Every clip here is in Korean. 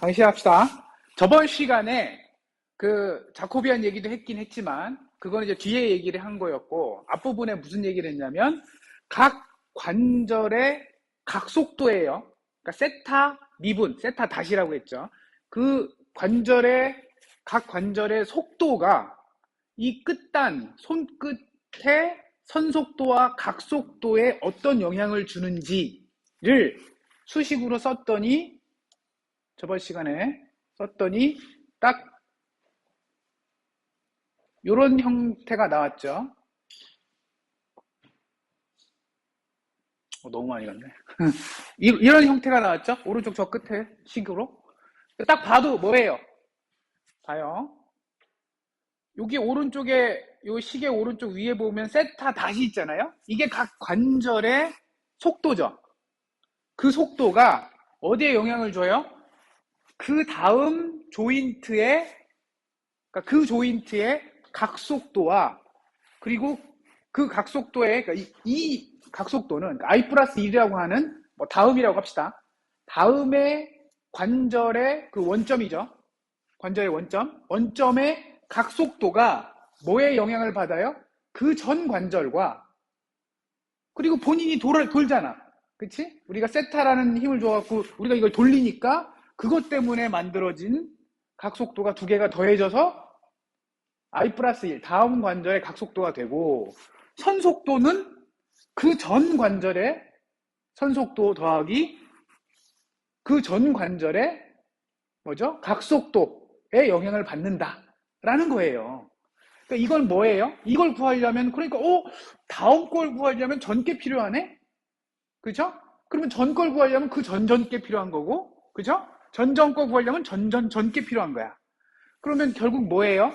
다시 합시다. 저번 시간에 그 자코비안 얘기도 했긴 했지만 그거는 이제 뒤에 얘기를 한 거였고 앞부분에 무슨 얘기를 했냐면 각 관절의 각속도예요. 그러니까 세타 미분, 세타 다시라고 했죠. 그 관절의 각 관절의 속도가 이 끝단 손끝의 선속도와 각속도에 어떤 영향을 주는지를 수식으로 썼더니 저번 시간에 썼더니 딱 이런 형태가 나왔죠. 너무 많이 갔네. 이런 형태가 나왔죠. 오른쪽 저 끝에 식으로. 딱 봐도 뭐예요? 봐요. 여기 오른쪽에 요 시계 오른쪽 위에 보면 세타 다시 있잖아요. 이게 각 관절의 속도죠. 그 속도가 어디에 영향을 줘요? 그 다음 조인트의 그러니까 그 조인트의 각속도와 그리고 그 각속도의 그러니까 이 각속도는 그러니까 I 플러스 1이라고 하는 뭐 다음이라고 합시다. 다음의 관절의 그 원점이죠. 관절의 원점의 각속도가 뭐에 영향을 받아요? 그 전 관절과 그리고 본인이 돌잖아. 그치? 우리가 세타라는 힘을 줘갖고 우리가 이걸 돌리니까 그것 때문에 만들어진 각속도가 두 개가 더해져서 I 플러스 1 다음 관절의 각속도가 되고 선속도는 그 전 관절의 선속도 더하기 그 전 관절의 뭐죠? 각속도에 영향을 받는다라는 거예요. 그러니까 이건 뭐예요? 이걸 구하려면 그러니까 다음 걸 구하려면 전께 필요하네? 그죠? 그러면 전 걸 구하려면 그 전전께 필요한 거고 그죠? 전전 거 구하려면 전전전께 필요한 거야. 그러면 결국 뭐예요?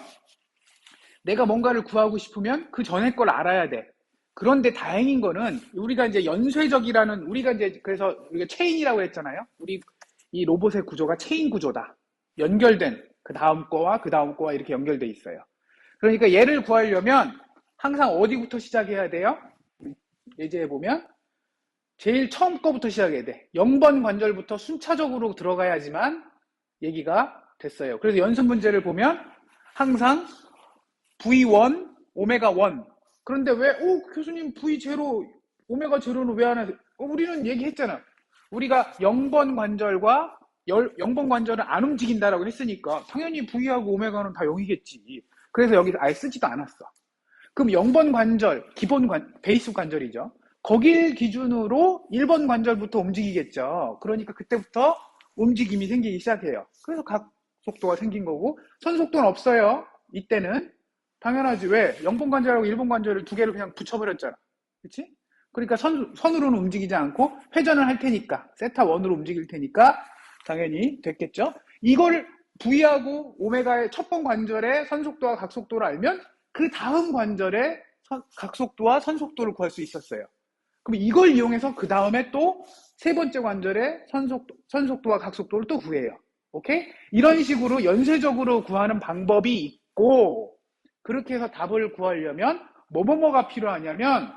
내가 뭔가를 구하고 싶으면 그 전에 걸 알아야 돼. 그런데 다행인 거는 우리가 이제 연쇄적이라는 우리가 이제 그래서 우리가 체인이라고 했잖아요. 우리 이 로봇의 구조가 체인 구조다. 연결된 그 다음 거와 그 다음 거와 이렇게 연결돼 있어요. 그러니까 얘를 구하려면 항상 어디부터 시작해야 돼요? 예제에 보면 제일 처음 거부터 시작해야 돼. 0번 관절부터 순차적으로 들어가야지만 얘기가 됐어요. 그래서 연습 문제를 보면 항상 V1, 오메가 1. 그런데 왜, 교수님 V0, 오메가 0는 왜 안 하세요? 우리는 얘기했잖아. 우리가 0번 관절과 0번 관절은 안 움직인다라고 했으니까 당연히 V하고 오메가는 다 0이겠지. 그래서 여기서 아예 쓰지도 않았어. 그럼 0번 관절, 베이스 관절이죠. 거길 기준으로 1번 관절부터 움직이겠죠. 그러니까 그때부터 움직임이 생기기 시작해요. 그래서 각속도가 생긴 거고 선속도는 없어요. 이때는. 당연하지. 왜? 0번 관절하고 1번 관절을 두 개를 그냥 붙여버렸잖아. 그치? 그러니까 선으로는 움직이지 않고 회전을 할 테니까 세타 1으로 움직일 테니까 당연히 됐겠죠. 이걸 V하고 오메가의 첫 번 관절의 선속도와 각속도를 알면 그 다음 관절의 각속도와 선속도를 구할 수 있었어요. 그럼 이걸 이용해서 그 다음에 또 세 번째 관절의 선속도와 각속도를 또 구해요. 오케이? 이런 식으로 연쇄적으로 구하는 방법이 있고 그렇게 해서 답을 구하려면 뭐가 필요하냐면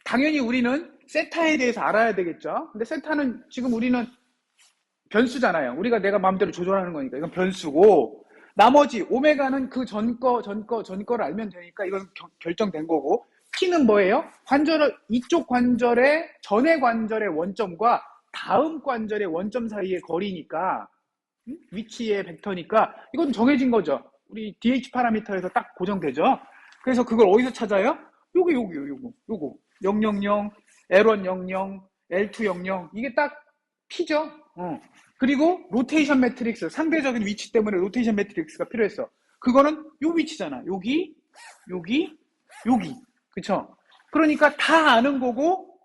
당연히 우리는 세타에 대해서 알아야 되겠죠. 근데 세타는 지금 우리는 변수잖아요. 우리가 내가 마음대로 조절하는 거니까 이건 변수고 나머지 오메가는 그 전 거를 알면 되니까 이건 결정된 거고 P는 뭐예요? 이쪽 관절의 전의 관절의 원점과 다음 관절의 원점 사이의 거리니까 위치의 벡터니까 이건 정해진 거죠. 우리 DH 파라미터에서 딱 고정되죠. 그래서 그걸 어디서 찾아요? 요거 000, L1 00, L2 00 이게 딱 P죠. 그리고 로테이션 매트릭스 상대적인 위치 때문에 로테이션 매트릭스가 필요했어. 그거는 요 위치잖아. 여기 그쵸? 그러니까 다 아는 거고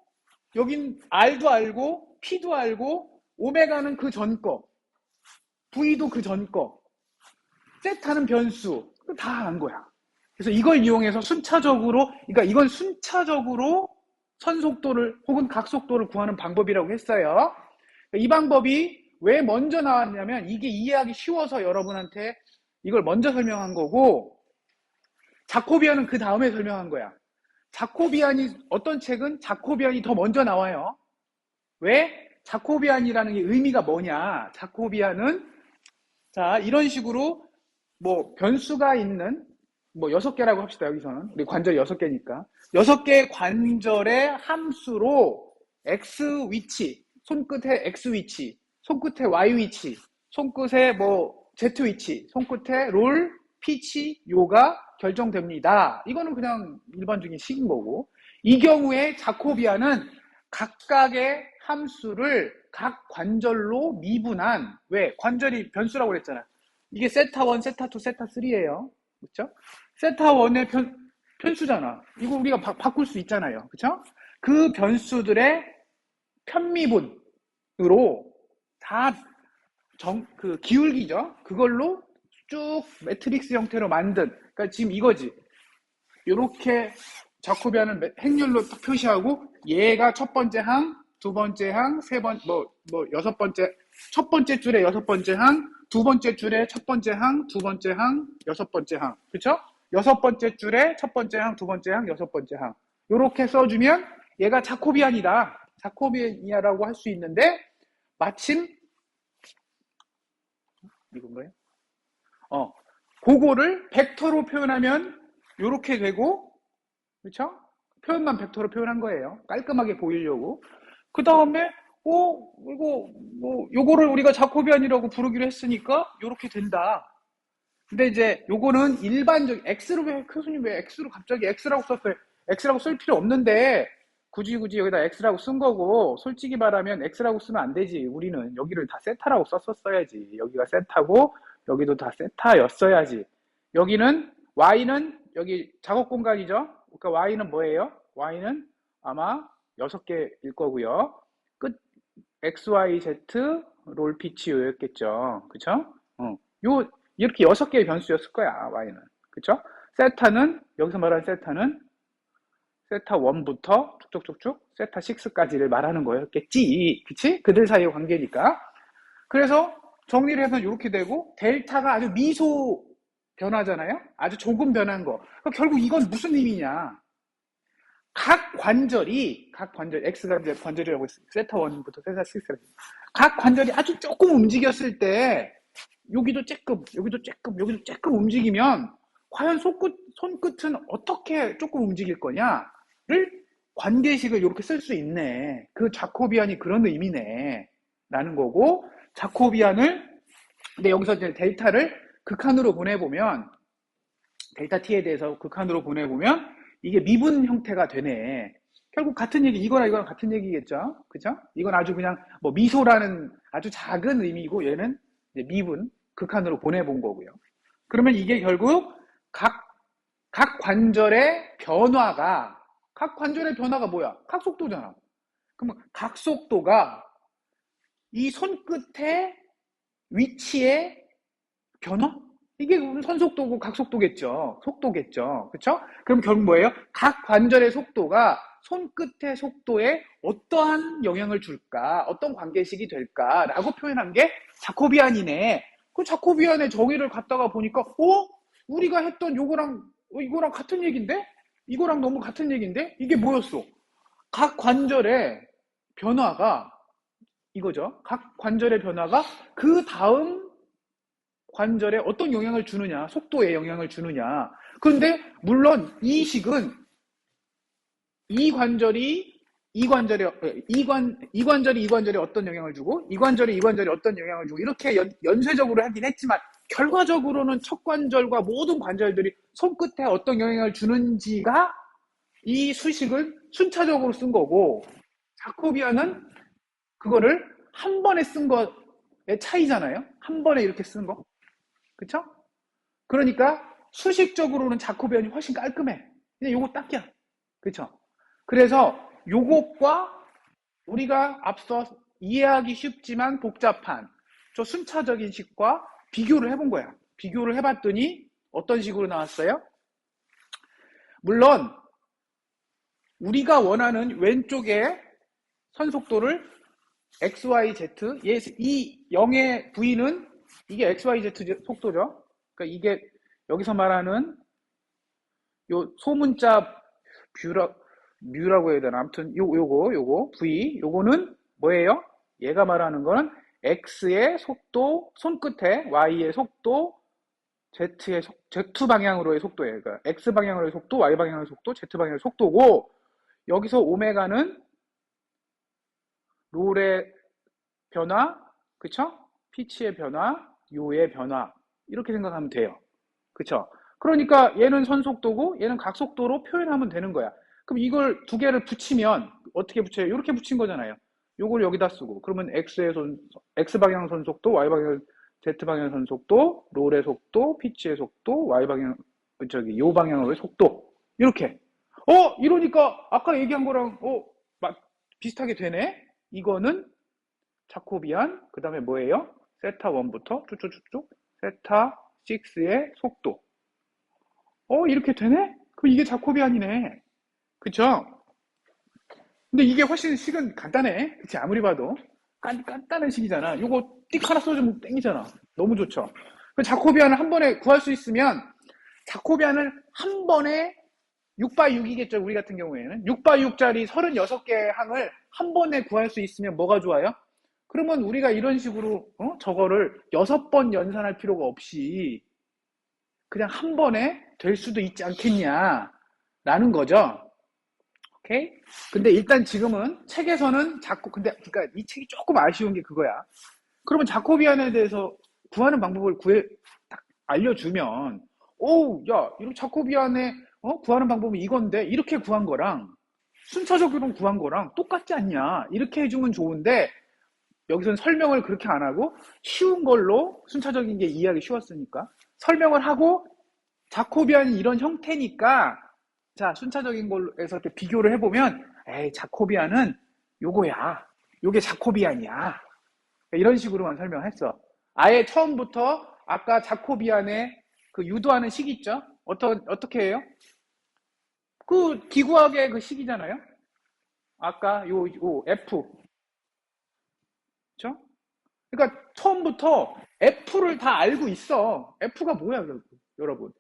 여긴 R도 알고 P도 알고 오메가는 그 전 거 V도 그 전 거 세타는 변수 다 안 거야. 그래서 이걸 이용해서 순차적으로 그러니까 이건 순차적으로 선속도를 혹은 각속도를 구하는 방법이라고 했어요. 이 방법이 왜 먼저 나왔냐면 이게 이해하기 쉬워서 여러분한테 이걸 먼저 설명한 거고 자코비안은 그 다음에 설명한 거야. 어떤 책은 자코비안이 더 먼저 나와요. 왜? 자코비안이라는 게 의미가 뭐냐? 자코비안은 자, 이런 식으로 뭐 변수가 있는 뭐 6개라고 합시다. 여기서는 우리 관절 6개니까 6개의 관절의 함수로 x 위치, 손끝의 x 위치, 손끝의 y 위치, 손끝의 뭐 z 위치, 손끝의 롤, 피치, 요가 결정됩니다. 이거는 그냥 일반적인 식인 거고, 이 경우에 자코비안은 각각의 함수를 각 관절로 미분한, 왜? 관절이 변수라고 그랬잖아. 이게 세타 1, 세타 2, 세타 3예요. 그렇죠? 세타 1의 편수잖아. 이거 우리가 바꿀 수 있잖아요. 그렇죠? 그 변수들의 편미분으로 다 그 기울기죠. 그걸로 쭉 매트릭스 형태로 만든, 그러니까 지금 이거지. 이렇게 자코비안을 행렬로 딱 표시하고, 얘가 첫 번째 항, 두 번째 항, 여섯 번째, 첫 번째 줄에 여섯 번째 항, 두 번째 줄에 첫 번째 항, 두 번째 항, 여섯 번째 항. 그쵸? 여섯 번째 줄에 첫 번째 항, 두 번째 항, 여섯 번째 항. 요렇게 써주면 얘가 자코비안이다. 자코비안이라고 할 수 있는데, 마침, 이건가요? 그거를 벡터로 표현하면 요렇게 되고, 그렇죠? 표현만 벡터로 표현한 거예요. 깔끔하게 보이려고. 그 다음에 이거 뭐 요거를 우리가 자코비안이라고 부르기로 했으니까 요렇게 된다. 근데 이제 요거는 일반적 x로, 왜 교수님 왜 x로 갑자기 x라고 썼어요? x라고 쓸 필요 없는데 굳이 여기다 x라고 쓴 거고, 솔직히 말하면 x라고 쓰면 안 되지. 우리는 여기를 다 세타라고 썼었어야지. 여기가 세타고 여기도 다 세타였어야지. 여기는 y는 여기 작업 공간이죠. 그러니까 y는 뭐예요? y는 아마 6개일 거고요. 끝 x, y, z 롤 피치 요였겠죠. 그쵸? 요 이렇게 6개의 변수였을 거야, y는. 그쵸? 세타는 여기서 말하는 세타는 세타 1부터 쭉쭉쭉쭉 세타 6까지를 말하는 거였겠지. 그치? 그들 사이의 관계니까. 그래서 정리를 해서 이렇게 되고, 델타가 아주 미소 변화잖아요? 아주 조금 변한 거. 그러니까 결국 이건 무슨 의미냐? 각 관절이, X가 이제 관절이라고 했어요. 세타 1부터 세타 6까지. 각 관절이 아주 조금 움직였을 때, 여기도 조금 움직이면, 과연 손끝은 어떻게 조금 움직일 거냐를 관계식을 이렇게 쓸 수 있네. 그 자코비안이 그런 의미네. 라는 거고, 근데 여기서 이제 델타를 극한으로 보내보면, 델타 t에 대해서 극한으로 보내보면, 이게 미분 형태가 되네. 결국 같은 얘기, 이거랑 같은 얘기겠죠? 그죠? 이건 아주 그냥, 뭐, 미소라는 아주 작은 의미고, 얘는 이제 미분, 극한으로 보내본 거고요. 그러면 이게 결국 각 관절의 변화가 뭐야? 각속도잖아. 그러면 각속도가 이 손끝의 위치의 변화? 이게 선속도고 각속도겠죠. 속도겠죠. 그쵸? 그럼 결국 뭐예요? 각 관절의 속도가 손끝의 속도에 어떠한 영향을 줄까? 어떤 관계식이 될까? 라고 표현한 게 자코비안이네. 그 자코비안의 정의를 갖다가 보니까, 우리가 했던 이거랑 같은 얘기인데? 이거랑 너무 같은 얘기인데? 이게 뭐였어? 각 관절의 변화가 이거죠. 각 관절의 변화가 그 다음 관절에 어떤 영향을 주느냐, 속도에 영향을 주느냐. 그런데 물론 이 식은 이 관절이 이 관절에 어떤 영향을 주고, 이 관절이 어떤 영향을 주고, 이렇게 연쇄적으로 하긴 했지만 결과적으로는 첫 관절과 모든 관절들이 손끝에 어떤 영향을 주는지가 이 수식을 순차적으로 쓴 거고, 자코비안은 그거를 한 번에 쓴 거의 차이잖아요. 한 번에 이렇게 쓴 거. 그쵸? 그러니까 수식적으로는 자코비안이 훨씬 깔끔해. 그냥 요거 딱이야. 그쵸? 그래서 요것과 우리가 앞서 이해하기 쉽지만 복잡한 저 순차적인 식과 비교를 해본 거야. 비교를 해봤더니 어떤 식으로 나왔어요? 물론 우리가 원하는 왼쪽에 선속도를 XYZ, 이 0의 V는 이게 XYZ 속도죠. 그러니까 이게 여기서 말하는 요 소문자 뮤라고 해야 되나? 아무튼 요거 V 요거는 뭐예요? 얘가 말하는 거는 x의 속도, 손끝에 y의 속도, z 방향으로의 속도예요. 그러니까 x 방향으로의 속도, y 방향으로의 속도, z 방향으로의 속도고, 여기서 오메가는 롤의 변화, 그쵸? 피치의 변화, 요의 변화, 이렇게 생각하면 돼요. 그쵸? 그러니까 얘는 선속도고 얘는 각속도로 표현하면 되는 거야. 그럼 이걸 두 개를 붙이면 어떻게 붙여요? 이렇게 붙인 거잖아요. 요걸 여기다 쓰고 그러면 X 방향 선속도, Y 방향 Z 방향 선속도, 롤의 속도, 피치의 속도, Y 방향 요 방향으로의 속도 이렇게. 이러니까 아까 얘기한 거랑 비슷하게 되네. 이거는 자코비안, 그 다음에 뭐예요? 세타 1부터 쭉쭉쭉쭉 세타 6의 속도. 이렇게 되네? 그럼 이게 자코비안이네. 그쵸? 근데 이게 훨씬 식은 간단해. 그치? 아무리 봐도. 간단한 식이잖아. 요거 띡 하나 써주면 땡이잖아. 너무 좋죠? 그 자코비안을 한 번에 구할 수 있으면, 자코비안을 한 번에 6x6이겠죠. 우리 같은 경우에는. 6x6짜리 36개의 항을 한 번에 구할 수 있으면 뭐가 좋아요? 그러면 우리가 이런 식으로, 저거를 6번 연산할 필요가 없이 그냥 한 번에 될 수도 있지 않겠냐라는 거죠. 오케이? 근데 일단 지금은 책에서는 그러니까 이 책이 조금 아쉬운 게 그거야. 그러면 자코비안에 대해서 구하는 방법을 딱 알려주면, 야, 이런 자코비안에 구하는 방법은 이건데 이렇게 구한 거랑 순차적으로 구한 거랑 똑같지 않냐? 이렇게 해주면 좋은데 여기서는 설명을 그렇게 안 하고 쉬운 걸로 순차적인 게 이해하기 쉬웠으니까 설명을 하고 자코비안이 이런 형태니까 자 순차적인 걸로 해서 이렇게 비교를 해보면 에이 자코비안은 요거야. 요게 자코비안이야. 이런 식으로만 설명했어. 아예 처음부터 아까 자코비안의 그 유도하는 식 있죠? 어떻게 해요? 그 기구학의 그 식이잖아요. 아까 요 F. 그쵸? 그러니까 처음부터 F를 다 알고 있어. F가 뭐야, 여러분?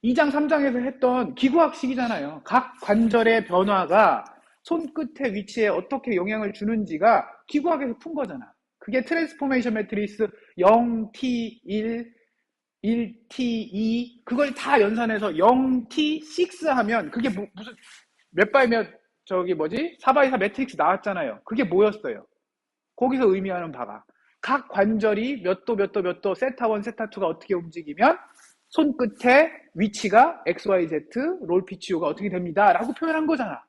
2장, 3장에서 했던 기구학식이잖아요. 각 관절의 변화가 손끝의 위치에 어떻게 영향을 주는지가 기구학에서 푼 거잖아. 그게 트랜스포메이션 매트리스 0T1, 1T2 그걸 다 연산해서 0T6 하면 그게 무슨 몇 바이 몇 저기 뭐지? 4바이4 매트릭스 나왔잖아요. 그게 뭐였어요? 거기서 의미하는 바가 각 관절이 몇 도 몇 도 몇 도 세타1 세타2가 어떻게 움직이면 손끝의 위치가 XYZ 롤 PCO가 어떻게 됩니다 라고 표현한 거잖아.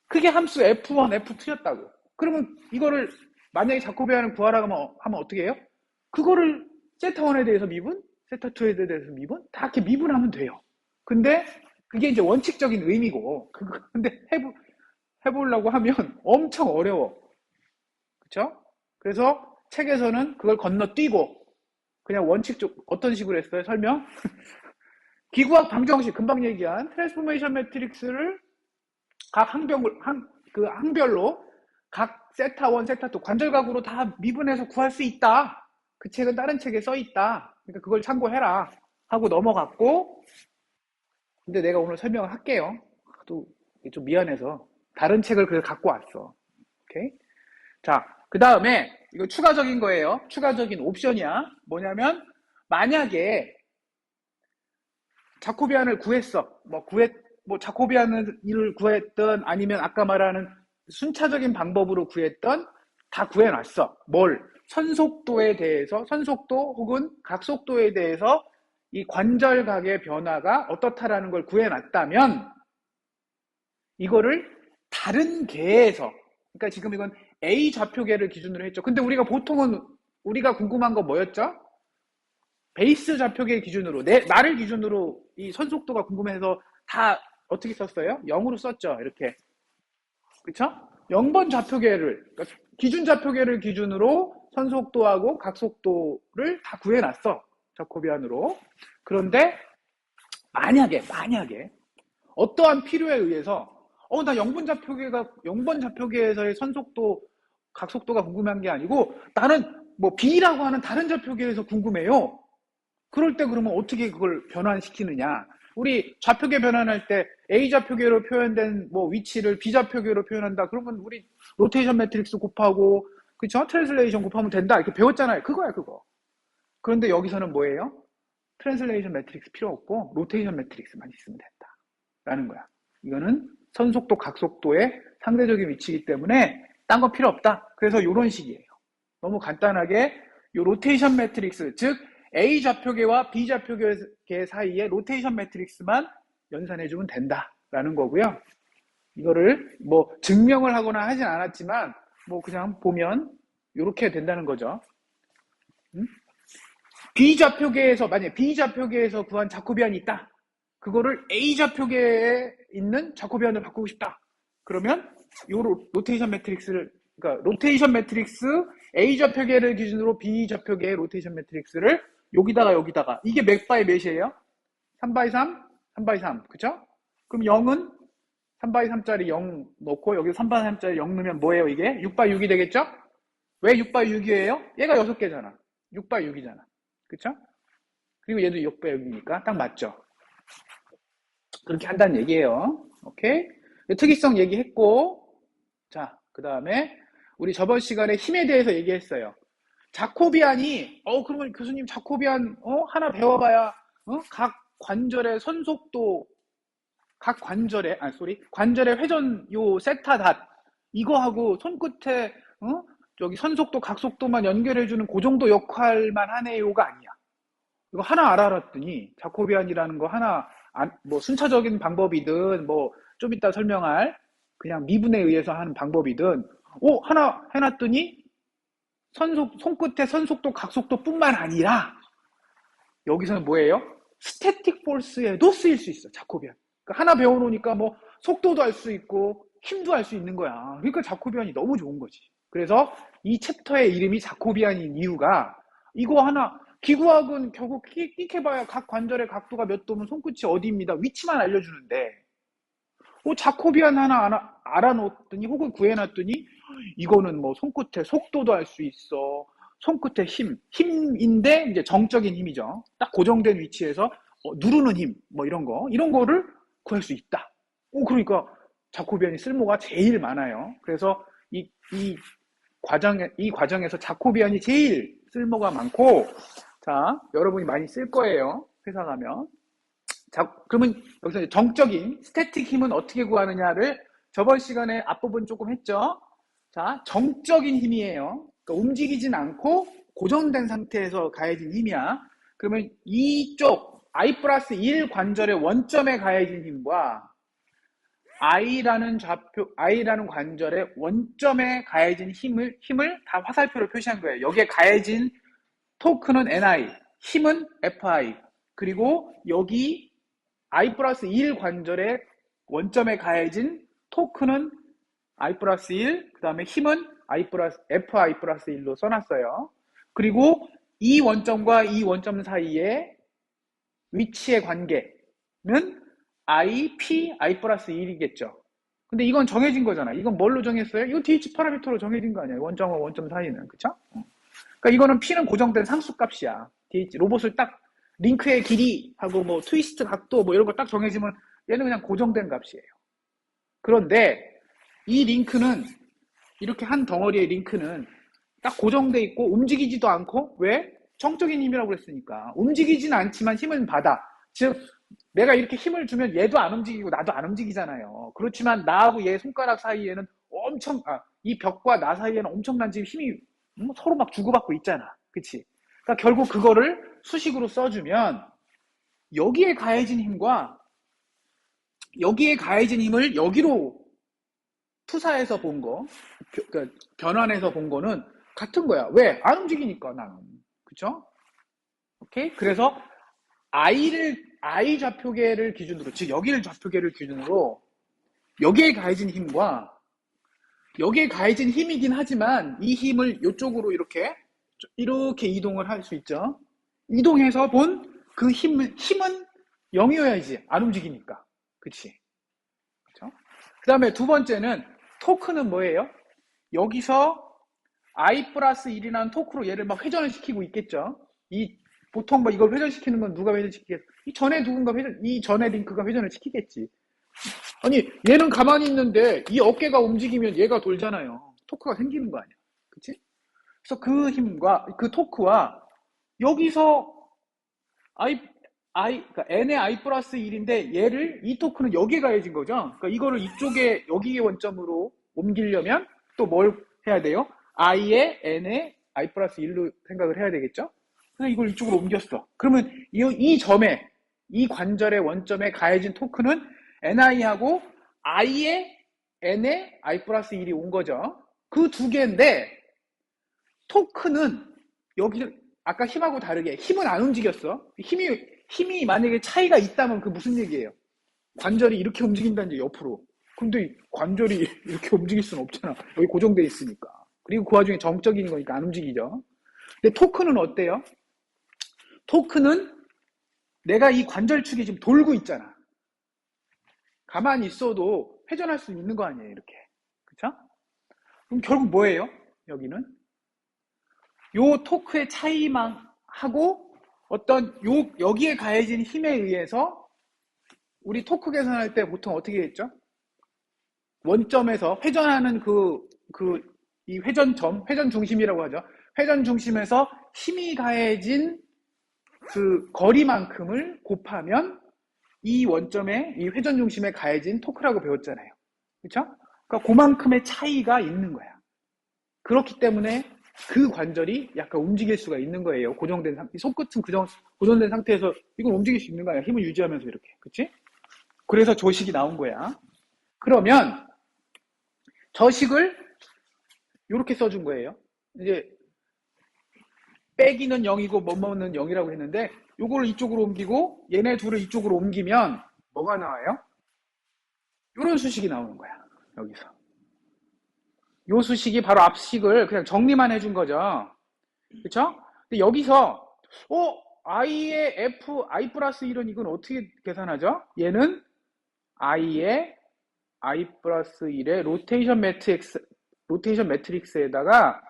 그게 함수 F1 F2였다고. 그러면 이거를 만약에 자코비안을 구하라고 하면 어떻게 해요? 그거를 세타1에 대해서 미분 세타2에 대해서 미분 다 이렇게 미분하면 돼요. 근데 그게 이제 원칙적인 의미고 근데 해보려고 하면 엄청 어려워. 그쵸? 그래서 책에서는 그걸 건너뛰고 그냥 원칙적 어떤 식으로 했어요? 설명? 기구학 방정식 금방 얘기한 트랜스포메이션 매트릭스를 각 그 항별로 각 세타1, 세타2 관절각으로 다 미분해서 구할 수 있다. 그 책은 다른 책에 써 있다. 그러니까 그걸 참고해라 하고 넘어갔고 근데 내가 오늘 설명을 할게요. 또 좀 미안해서 다른 책을 그래서 갖고 왔어. 오케이? 자, 그 다음에 이거 추가적인 거예요. 추가적인 옵션이야. 뭐냐면 만약에 자코비안을 구했어. 자코비안을 구했던 아니면 아까 말하는 순차적인 방법으로 구했던 다 구해놨어. 선속도에 대해서 선속도 혹은 각속도에 대해서 이 관절각의 변화가 어떻다라는 걸 구해놨다면 이거를 다른 계에서 그러니까 지금 이건 A 좌표계를 기준으로 했죠. 근데 보통은 우리가 궁금한 거 뭐였죠? 베이스 좌표계 기준으로 나를 기준으로 이 선속도가 궁금해서 다 어떻게 썼어요? 0으로 썼죠. 이렇게. 그쵸? 0번 좌표계를 그러니까 기준 좌표계를 기준으로 선속도하고 각속도를 다 구해놨어. 자코비안으로. 그런데 만약에 어떠한 필요에 의해서 나 0번 좌표계에서의 선속도 각속도가 궁금한 게 아니고 나는 B라고 하는 다른 좌표계에서 궁금해요. 그럴 때 그러면 어떻게 그걸 변환시키느냐? 우리 좌표계 변환할 때 A 좌표계로 표현된 위치를 B 좌표계로 표현한다. 그러면 우리 로테이션 매트릭스 곱하고 그쵸? 트랜슬레이션 곱하면 된다. 이렇게 배웠잖아요. 그거야, 그거. 그런데 여기서는 뭐예요? 트랜슬레이션 매트릭스 필요 없고, 로테이션 매트릭스만 있으면 된다. 라는 거야. 이거는 선속도, 각속도의 상대적인 위치이기 때문에, 딴 거 필요 없다. 그래서 이런 식이에요. 너무 간단하게, 이 로테이션 매트릭스, 즉, A 좌표계와 B 좌표계 사이에 로테이션 매트릭스만 연산해주면 된다라는 거고요. 이거를 뭐 증명을 하거나 하진 않았지만 뭐 그냥 보면 이렇게 된다는 거죠. B 좌표계에서 만약에 B 좌표계에서 구한 자코비안이 있다. 그거를 A 좌표계에 있는 자코비안을 바꾸고 싶다. 그러면 이 로테이션 매트릭스를 그러니까 로테이션 매트릭스 A 좌표계를 기준으로 B 좌표계의 로테이션 매트릭스를 여기다가 이게 몇 바이 몇이에요? 3바이 3? 3바이 3 그쵸? 그럼 0은 3바이 3짜리 0 넣고 여기 3바이 3짜리 0 넣으면 뭐예요 이게? 6바이 6이 되겠죠? 왜 6바이 6이에요? 얘가 6개잖아 6바이 6이잖아 그쵸? 그리고 얘도 6바이 6이니까 딱 맞죠? 그렇게 한다는 얘기예요. 오케이? 특이성 얘기했고 자 그 다음에 우리 저번 시간에 힘에 대해서 얘기했어요. 자코비안이 그러면 교수님 자코비안 하나 배워봐야 각 관절의 선속도 각 관절의 관절의 회전 요 세타 닷 이거하고 손끝에 저기 선속도 각속도만 연결해주는 그 정도 역할만 하네요가 아니야. 이거 하나 알았더니 자코비안이라는 거 하나 뭐 순차적인 방법이든 뭐 좀 이따 설명할 그냥 미분에 의해서 하는 방법이든 하나 해놨더니 손끝의 선속도 각속도뿐만 아니라 여기서는 뭐예요? 스태틱 포스에도 쓰일 수 있어 자코비안. 그러니까 하나 배워놓으니까 뭐 속도도 할 수 있고 힘도 할 수 있는 거야. 그러니까 자코비안이 너무 좋은 거지. 그래서 이 챕터의 이름이 자코비안인 이유가 이거 하나 기구학은 결국 끽해봐야 각 관절의 각도가 몇 도면 손끝이 어디입니다. 위치만 알려주는데 자코비안 하나 알아놓았더니 혹은 구해놨더니 이거는 뭐 손끝에 속도도 할 수 있어. 손끝에 힘인데 이제 정적인 힘이죠. 딱 고정된 위치에서 누르는 힘, 뭐 이런 거를 구할 수 있다. 그러니까 자코비안이 쓸모가 제일 많아요. 그래서 이 과정에서 자코비안이 제일 쓸모가 많고, 자, 여러분이 많이 쓸 거예요. 회사 가면. 자, 그러면 여기서 정적인 스태틱 힘은 어떻게 구하느냐를 저번 시간에 앞부분 조금 했죠. 자, 정적인 힘이에요. 그러니까 움직이진 않고 고정된 상태에서 가해진 힘이야. 그러면 이쪽 I 플러스 1 관절의 원점에 가해진 힘과 I라는 관절의 원점에 가해진 힘을 다 화살표로 표시한 거예요. 여기에 가해진 토크는 NI, 힘은 FI, 그리고 여기 I 플러스 1 관절의 원점에 가해진 토크는 I 플러스 1, 그 다음에 힘은 FI 플러스 1로 써놨어요. 그리고 이 원점과 이 원점 사이의 위치의 관계는 I 플러스 1이겠죠. 근데 이건 정해진 거잖아. 이건 뭘로 정했어요? 이거 DH 파라미터로 정해진 거 아니야. 원점과 원점 사이는. 그쵸? 그러니까 이거는 P는 고정된 상수값이야. DH 로봇을 딱 링크의 길이하고 뭐 트위스트 각도 뭐 이런 거 딱 정해지면 얘는 그냥 고정된 값이에요. 그런데 이 링크는 이렇게 한 덩어리의 링크는 딱 고정돼 있고 움직이지도 않고 왜? 정적인 힘이라고 그랬으니까 움직이진 않지만 힘은 받아. 즉 내가 이렇게 힘을 주면 얘도 안 움직이고 나도 안 움직이잖아요. 그렇지만 나하고 얘 손가락 사이에는 이 벽과 나 사이에는 엄청난 지금 힘이 서로 막 주고받고 있잖아. 그치? 그러니까 결국 그거를 수식으로 써주면 여기에 가해진 힘과 여기에 가해진 힘을 여기로 투사해서 본 거, 그러니까 변환해서 본 거는 같은 거야. 왜? 안 움직이니까 나는. 그쵸? 오케이? 그래서 I 좌표계를 기준으로, 즉 여기를 좌표계를 기준으로 여기에 가해진 힘과 여기에 가해진 힘이긴 하지만 이 힘을 이쪽으로 이렇게 이동을 할 수 있죠. 이동해서 본 그 힘은 0이어야지. 안 움직이니까. 그치? 그쵸? 그 다음에 두 번째는 토크는 뭐예요? 여기서 I 플러스 1이라는 토크로 얘를 막 회전을 시키고 있겠죠. 보통 뭐 이걸 회전시키는 건 누가 회전시키겠어? 이 전에 링크가 회전을 시키겠지. 아니, 얘는 가만히 있는데 이 어깨가 움직이면 얘가 돌잖아요. 토크가 생기는 거 아니야. 그치? 그래서 그 힘과 그 토크와 여기서 그러니까 n의 i 플러스 1인데 얘를 이 토크는 여기에 가해진 거죠. 그러니까 이거를 이쪽에 여기의 원점으로 옮기려면 또 뭘 해야 돼요? i의 n의 i 플러스 1로 생각을 해야 되겠죠. 그래서 이걸 이쪽으로 옮겼어. 그러면 이 점에 이 관절의 원점에 가해진 토크는 ni하고 i의 n의 i 플러스 1이 온 거죠. 그 두 개인데 토크는 여기 아까 힘하고 다르게 힘은 안 움직였어. 힘이 만약에 차이가 있다면 그 무슨 얘기예요? 관절이 이렇게 움직인다는 얘기 옆으로. 근데 관절이 이렇게 움직일 수는 없잖아. 여기 고정돼 있으니까. 그리고 그 와중에 정적인 거니까 안 움직이죠. 근데 토크는 어때요? 토크는 내가 이 관절축이 지금 돌고 있잖아. 가만히 있어도 회전할 수 있는 거 아니에요, 이렇게. 그쵸? 그럼 결국 뭐예요? 여기는 요 토크의 차이만 하고 어떤 여기에 가해진 힘에 의해서 우리 토크 계산할 때 보통 어떻게 했죠? 원점에서 회전하는 이 회전 중심이라고 하죠. 회전 중심에서 힘이 가해진 그 거리만큼을 곱하면 이 원점에 이 회전 중심에 가해진 토크라고 배웠잖아요. 그렇죠? 그러니까 그만큼의 차이가 있는 거야. 그렇기 때문에 그 관절이 약간 움직일 수가 있는 거예요. 고정된 상태, 손끝은 고정된 상태에서 이걸 움직일 수 있는 거야. 힘을 유지하면서 이렇게. 그치? 그래서 조식이 나온 거야. 그러면 저식을 이렇게 써준 거예요. 이제 빼기는 0이고 뭐뭐는 0이라고 했는데 요거를 이쪽으로 옮기고 얘네 둘을 이쪽으로 옮기면 뭐가 나와요? 이런 수식이 나오는 거야. 여기서. 요 수식이 바로 앞식을 그냥 정리만 해준 거죠. 그쵸? 근데 여기서 i의 f, i 플러스 1은 이건 어떻게 계산하죠? 얘는 i의 i 플러스 1의 로테이션 매트릭스에다가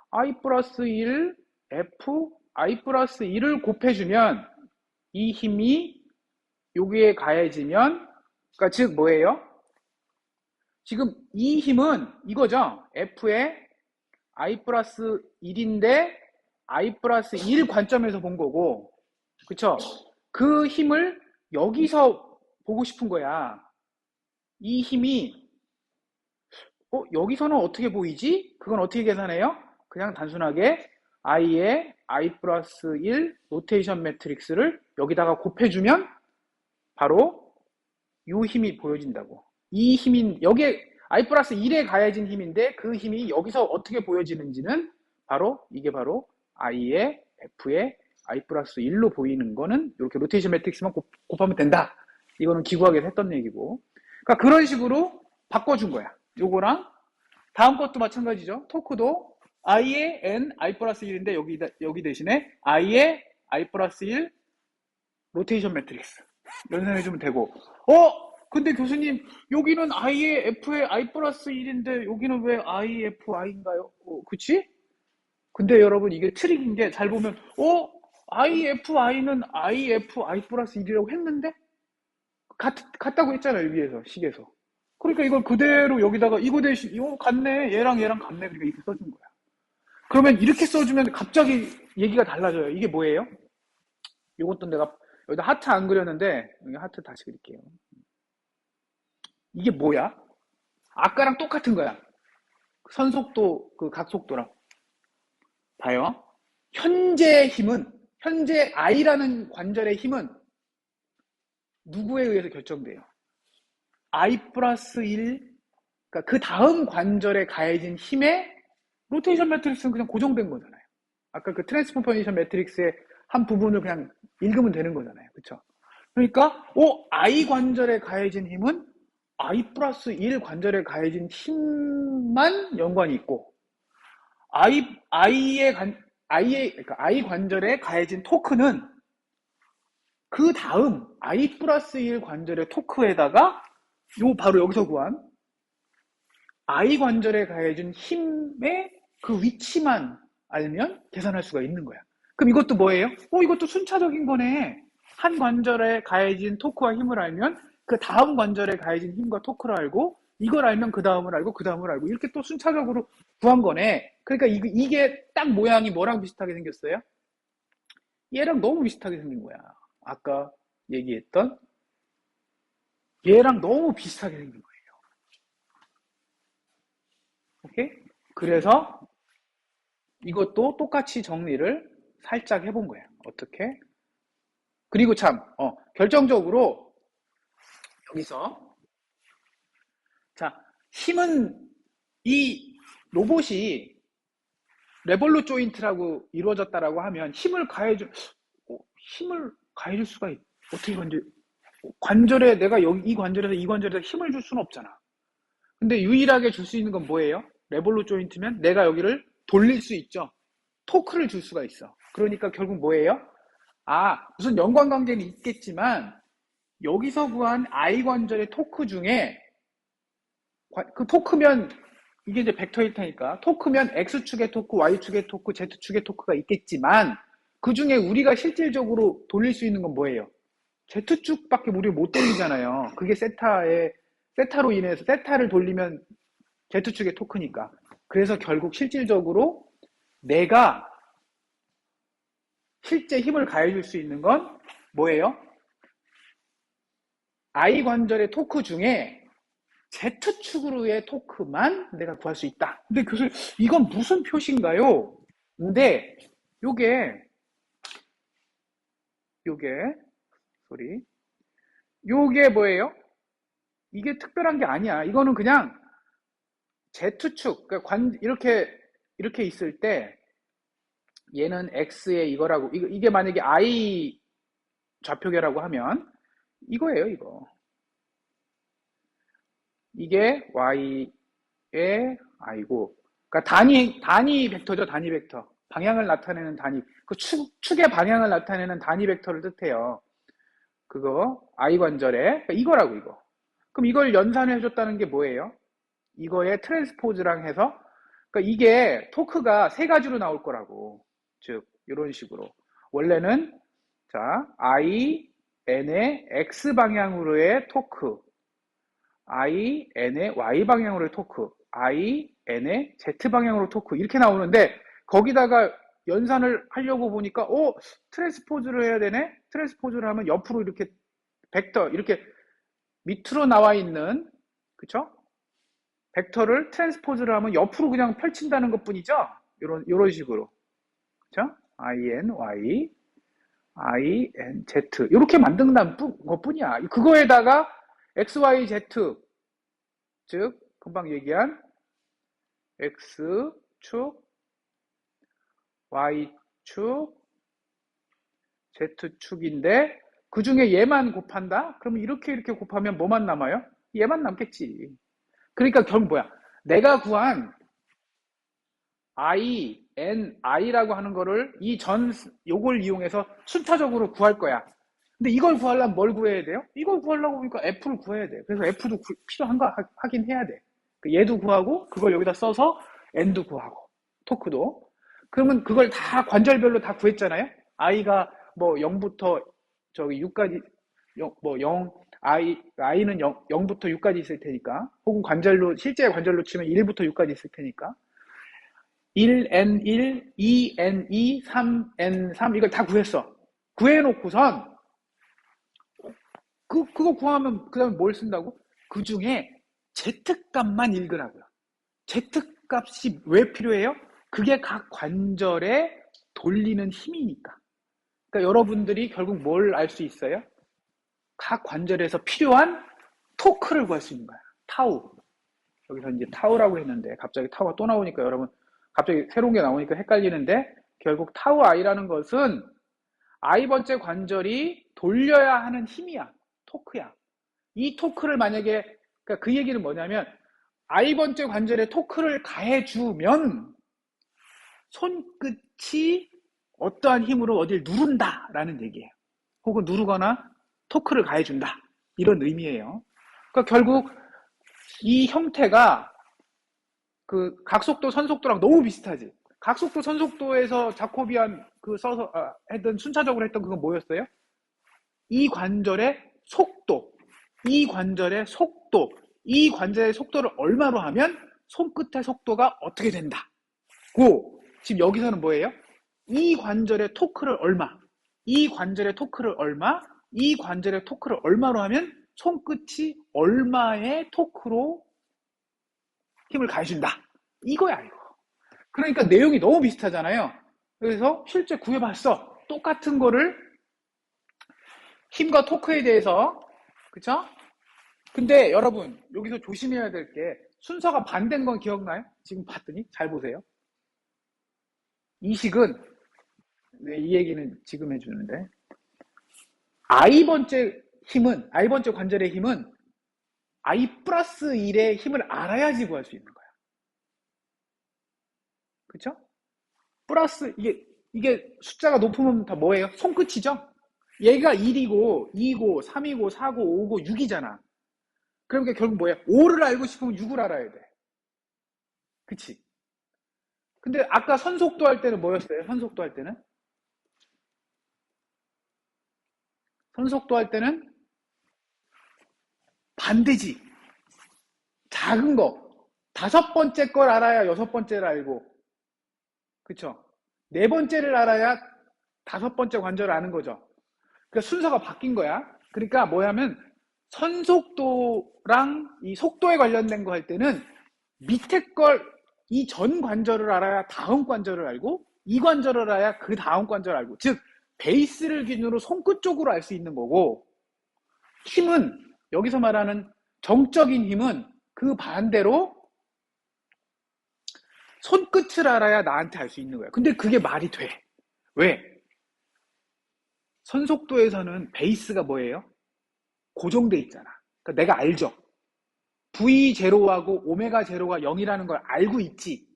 i 플러스 1 f, i 플러스 1을 곱해주면 이 힘이 여기에 가해지면 그러니까 즉 뭐예요? 지금 이 힘은 이거죠. f의 i 플러스 1인데 i 플러스 1 관점에서 본 거고 그쵸? 그 힘을 여기서 보고 싶은 거야. 이 힘이 여기서는 어떻게 보이지? 그건 어떻게 계산해요? 그냥 단순하게 i의 i 플러스 1 로테이션 매트릭스를 여기다가 곱해주면 바로 이 힘이 보여진다고. 이 힘인 여기에 i 플러스 1에 가해진 힘인데 그 힘이 여기서 어떻게 보여지는지는 이게 바로 i의 f의 i 플러스 1로 보이는 거는 이렇게 로테이션 매트릭스만 곱하면 된다. 이거는 기구학에서 했던 얘기고. 그러니까 그런 식으로 바꿔준 거야. 요거랑 다음 것도 마찬가지죠. 토크도 i의 n i 플러스 1인데 여기 대신에 i의 i 플러스 1 로테이션 매트릭스 연산해주면 되고 근데 교수님 여기는 i의 f의 i 플러스 1인데 여기는 왜 i f i인가요? 그치? 근데 여러분 이게 트릭인 게 잘 보면 i f i는 i f i 플러스 1이라고 했는데 같다고 했잖아요. 위에서 식에서. 그러니까 이걸 그대로 여기다가 이거 대신 이거 같네 얘랑 같네 그러니까 이렇게 써준 거야. 그러면 이렇게 써주면 갑자기 얘기가 달라져요. 이게 뭐예요? 이것도 내가 여기다 하트 안 그렸는데 여기 하트 다시 그릴게요. 이게 뭐야? 아까랑 똑같은 거야. 선속도 그 각속도랑 봐요. 현재 i라는 관절의 힘은 누구에 의해서 결정돼요? i 플러스 1 그러니까 그 다음 관절에 가해진 힘에 로테이션 매트릭스는 그냥 고정된 거잖아요. 아까 그 트랜스포메이션 매트릭스의 한 부분을 그냥 읽으면 되는 거잖아요. 그쵸? 그러니까 I 관절에 가해진 힘은 I 플러스 1 관절에 가해진 힘만 연관이 있고 그러니까 I 관절에 가해진 토크는 그 다음 I 플러스 1 관절의 토크에다가 바로 여기서 구한 I 관절에 가해진 힘의 그 위치만 알면 계산할 수가 있는 거야. 그럼 이것도 뭐예요? 이것도 순차적인 거네. 한 관절에 가해진 토크와 힘을 알면 그 다음 관절에 가해진 힘과 토크를 알고 이걸 알면 그 다음을 알고 그 다음을 알고 이렇게 또 순차적으로 구한 거네. 그러니까 이게 딱 모양이 뭐랑 비슷하게 생겼어요? 얘랑 너무 비슷하게 생긴 거야. 아까 얘기했던 얘랑 너무 비슷하게 생긴 거예요. 오케이? 그래서 이것도 똑같이 정리를 살짝 해본 거예요. 어떻게? 그리고 참, 결정적으로 여기서 자, 힘은 이 로봇이 레볼루 조인트라고 이루어졌다라고 하면 힘을 가해줄 수가 어떻게 관절에 내가 여기 이 관절에서 이 관절에서 힘을 줄 수는 없잖아. 근데 유일하게 줄 수 있는 건 뭐예요? 레볼루 조인트면 내가 여기를 돌릴 수 있죠. 토크를 줄 수가 있어. 그러니까 결국 뭐예요? 무슨 연관관계는 있겠지만 여기서 구한 I 관절의 토크 중에 그 토크면 이게 이제 벡터일 테니까 토크면 X축의 토크, Y축의 토크, Z축의 토크가 있겠지만 그 중에 우리가 실질적으로 돌릴 수 있는 건 뭐예요? Z축밖에 우리가 못 돌리잖아요. 그게 세타로 인해서 세타를 돌리면 Z축의 토크니까. 그래서 결국 실질적으로 내가 실제 힘을 가해줄 수 있는 건 뭐예요? I 관절의 토크 중에 Z축으로의 토크만 내가 구할 수 있다. 근데 교수님, 이건 무슨 표시인가요? 근데 요게 요게 뭐예요? 이게 특별한 게 아니야. 이거는 그냥 Z축, 그러니까 이렇게 있을 때 얘는 X의 이거라고, 이게 만약에 I 좌표계라고 하면 이거예요, 이거. 이게 Y의 I고, 그러니까 단위 벡터죠, 단위 벡터. 방향을 나타내는 단위, 그 축의 방향을 나타내는 단위 벡터를 뜻해요. 그거, I 관절에, 그러니까 이거라고, 이거. 그럼 이걸 연산을 해줬다는 게 뭐예요? 이거의 트랜스포즈랑 해서, 그러니까 이게 토크가 세 가지로 나올 거라고. 즉, 이런 식으로. 원래는, 자, I, N의 X 방향으로의 토크, I, N의 Y 방향으로의 토크, I, N의 Z 방향으로 토크, 이렇게 나오는데, 거기다가 연산을 하려고 보니까, 트랜스포즈를 해야 되네? 트랜스포즈를 하면 옆으로 이렇게 벡터, 이렇게 밑으로 나와 있는, 그쵸? 벡터를 트랜스포즈를 하면 옆으로 그냥 펼친다는 것 뿐이죠? 요런 식으로. 그쵸? IN, Y, IN, Z. 이렇게 만든다는 것 뿐이야. 그거에다가 X, Y, Z. 즉, 금방 얘기한 X축, Y축, Z축인데, 그 중에 얘만 곱한다? 그러면 이렇게 곱하면 뭐만 남아요? 얘만 남겠지. 그러니까 결국 뭐야? 내가 구한 I, N, I라고 하는 거를 요걸 이용해서 순차적으로 구할 거야. 근데 이걸 구하려면 뭘 구해야 돼요? 이걸 구하려고 보니까 F를 구해야 돼. 그래서 F도 필요한가 하긴 해야 돼. 얘도 구하고, 그걸 여기다 써서 N도 구하고, 토크도. 그러면 그걸 다 관절별로 다 구했잖아요? I가 뭐 0부터 저기 6까지, 뭐 0, I는 0부터 6까지 있을 테니까, 혹은 실제 관절로 치면 1부터 6까지 있을 테니까, 1N1, 2N2, 3N3 이걸 다 구했어. 구해놓고선 그거 구하면 그 다음에 뭘 쓴다고? 그 중에 Z값만 읽으라고요. Z값이 왜 필요해요? 그게 각 관절에 돌리는 힘이니까. 그러니까 여러분들이 결국 뭘 알 수 있어요? 각 관절에서 필요한 토크를 구할 수 있는 거야. 타우. 여기서 이제 타우라고 했는데 갑자기 타우가 또 나오니까 여러분 갑자기 새로운 게 나오니까 헷갈리는데, 결국 타우 I라는 것은 I 번째 관절이 돌려야 하는 힘이야. 토크야. 이 토크를 만약에, 그러니까 그 얘기는 뭐냐면 I 번째 관절에 토크를 가해주면 손끝이 어떠한 힘으로 어딜 누른다라는 얘기예요. 혹은 누르거나 토크를 가해준다. 이런 의미예요. 그러니까 결국 이 형태가 그 각속도, 선속도랑 너무 비슷하지. 각속도, 선속도에서 자코비안 써서 했던 순차적으로 했던 그건 뭐였어요? 이 관절의 속도, 이 관절의 속도를 얼마로 하면 손끝의 속도가 어떻게 된다. 고 지금 여기서는 뭐예요? 이 관절의 토크를 얼마, 이 관절의 토크를 얼마, 이 관절의 토크를 얼마로 하면 손끝이 얼마의 토크로 힘을 가해준다. 이거야, 이거. 그러니까 내용이 너무 비슷하잖아요. 그래서 실제 구해봤어. 똑같은 거를 힘과 토크에 대해서, 그쵸? 근데 여러분 여기서 조심해야 될 게 순서가 반대인 건 기억나요? 지금 봤더니 잘 보세요. 이 식은 이 얘기는 지금 해주는데 I번째 힘은 I번째 관절의 힘은 I 플러스 1의 힘을 알아야지 구할 수 있는 거야. 그쵸? 플러스 이게 숫자가 높으면 다 뭐예요? 손끝이죠? 얘가 1이고 2고 3이고 4고 5고 6이잖아. 그러니까 결국 뭐야? 5를 알고 싶으면 6을 알아야 돼. 그치? 근데 아까 선속도 할 때는 뭐였어요? 선속도 할 때는? 선속도 할 때는 반대지. 작은 거. 다섯 번째 걸 알아야 여섯 번째를 알고. 그쵸? 네 번째를 알아야 다섯 번째 관절을 아는 거죠. 그러니까 순서가 바뀐 거야. 그러니까 뭐냐면 선속도랑 이 속도에 관련된 거 할 때는 밑에 걸 이 전 관절을 알아야 다음 관절을 알고 이 관절을 알아야 그 다음 관절을 알고 즉 베이스를 기준으로 손끝 쪽으로 알 수 있는 거고 힘은 여기서 말하는 정적인 힘은 그 반대로 손끝을 알아야 나한테 알 수 있는 거야. 근데 그게 말이 돼. 왜? 선속도에서는 베이스가 뭐예요? 고정돼 있잖아. 그러니까 내가 알죠. V0하고 오메가 0가 0이라는 걸 알고 있지.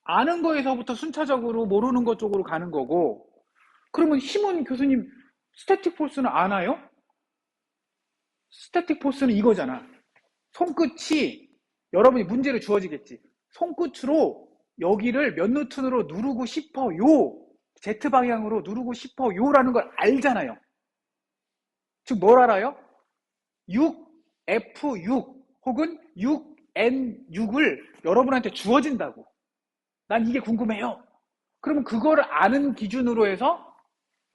아는 거에서부터 순차적으로 모르는 것 쪽으로 가는 거고 그러면 힘은 교수님 스태틱 포스는 아나요? 스태틱 포스는 이거잖아. 손끝이 여러분이 문제를 주어지겠지. 손끝으로 여기를 몇 뉴턴으로 누르고 싶어요. Z방향으로 누르고 싶어요 라는 걸 알잖아요. 즉 뭘 알아요? 6F6 혹은 6N6을 여러분한테 주어진다고. 난 이게 궁금해요. 그러면 그거를 아는 기준으로 해서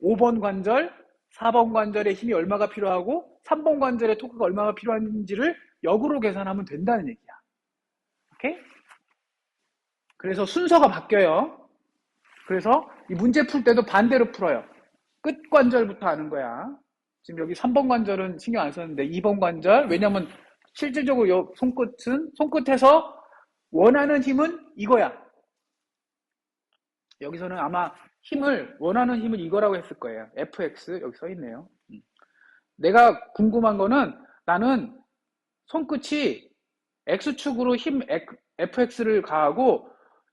5번 관절, 4번 관절에 힘이 얼마가 필요하고 3번 관절에 토크가 얼마가 필요한지를 역으로 계산하면 된다는 얘기야. 오케이? 그래서 순서가 바뀌어요. 그래서 이 문제 풀 때도 반대로 풀어요. 끝 관절부터 아는 거야. 지금 여기 3번 관절은 신경 안 썼는데 2번 관절 왜냐면 실질적으로 손끝에서 원하는 힘은 이거야. 여기서는 아마 원하는 힘은 이거라고 했을 거예요. FX 여기 써 있네요. 내가 궁금한 거는 나는 손끝이 X축으로 힘 FX를 가하고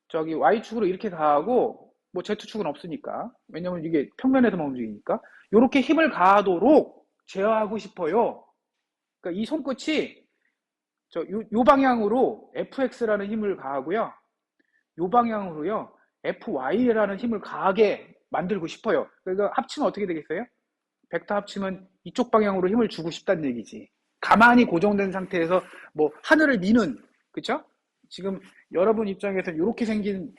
저기 Y축으로 이렇게 가하고 뭐 Z축은 없으니까 왜냐면 이게 평면에서만 움직이니까 이렇게 힘을 가하도록 제어하고 싶어요. 그러니까 이 손끝이 요 방향으로 FX라는 힘을 가하고요. 요 방향으로요. FY라는 힘을 가하게 만들고 싶어요. 그러니까 합치면 어떻게 되겠어요? 벡터 합치면 이쪽 방향으로 힘을 주고 싶다는 얘기지. 가만히 고정된 상태에서 뭐 하늘을 미는 그쵸? 지금 여러분 입장에서 이렇게 생긴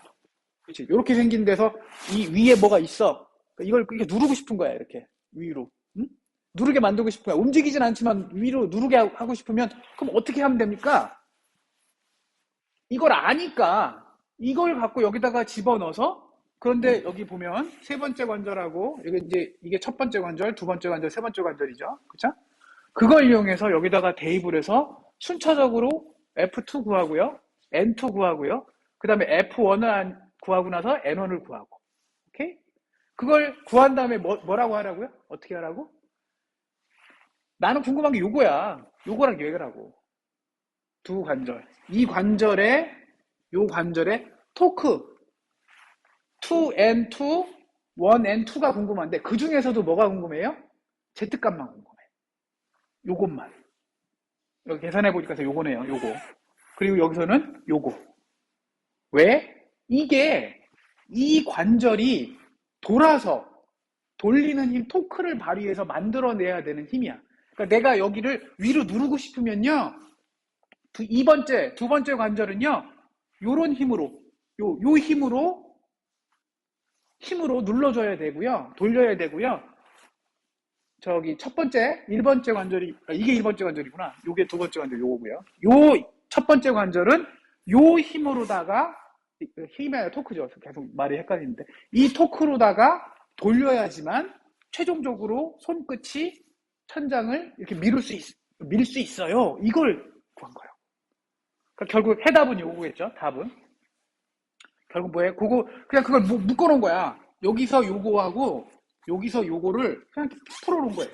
그치? 이렇게 생긴 데서 이 위에 뭐가 있어. 이걸 이렇게 누르고 싶은 거야. 이렇게 위로. 응? 누르게 만들고 싶은 거야. 움직이진 않지만 위로 누르게 하고 싶으면 그럼 어떻게 하면 됩니까? 이걸 아니까 이걸 갖고 여기다가 집어넣어서 그런데 여기 보면 세 번째 관절하고 이게 첫 번째 관절, 두 번째 관절, 세 번째 관절이죠. 그쵸? 그걸 이용해서 여기다가 대입을 해서 순차적으로 F2 구하고요. N2 구하고요. 그 다음에 F1을 구하고 나서 N1을 구하고. 오케이? 그걸 구한 다음에 뭐라고 하라고요? 어떻게 하라고? 나는 궁금한 게 요거야. 요거랑 얘기하라고. 두 관절. 이 관절에 요 관절에 토크 2N2, 1N2가 궁금한데 그 중에서도 뭐가 궁금해요? Z값만 궁금해. 요것만. 여기 계산해 보니까 요거네요. 요거. 그리고 여기서는 요거. 왜? 이게 이 관절이 돌아서 돌리는 힘, 토크를 발휘해서 만들어내야 되는 힘이야. 그러니까 내가 여기를 위로 누르고 싶으면요. 두 번째 관절은요, 요런 힘으로, 요 힘으로 눌러줘야 되고요. 돌려야 되고요. 저기 첫 번째, 1번째 관절이, 이게 1번째 관절이구나. 요게 두 번째 관절 요거고요. 요 첫 번째 관절은 요 힘으로다가, 힘이 아니라 토크죠. 계속 말이 헷갈리는데. 이 토크로다가 돌려야지만 최종적으로 손끝이 천장을 이렇게 밀 수 있어요. 이걸 구한 거예요. 그러니까 결국 해답은 요거겠죠. 답은. 결국 뭐예요? 그냥 그걸 묶어놓은 거야. 여기서 요거하고 여기서 요거를 그냥 풀어놓은 거예요.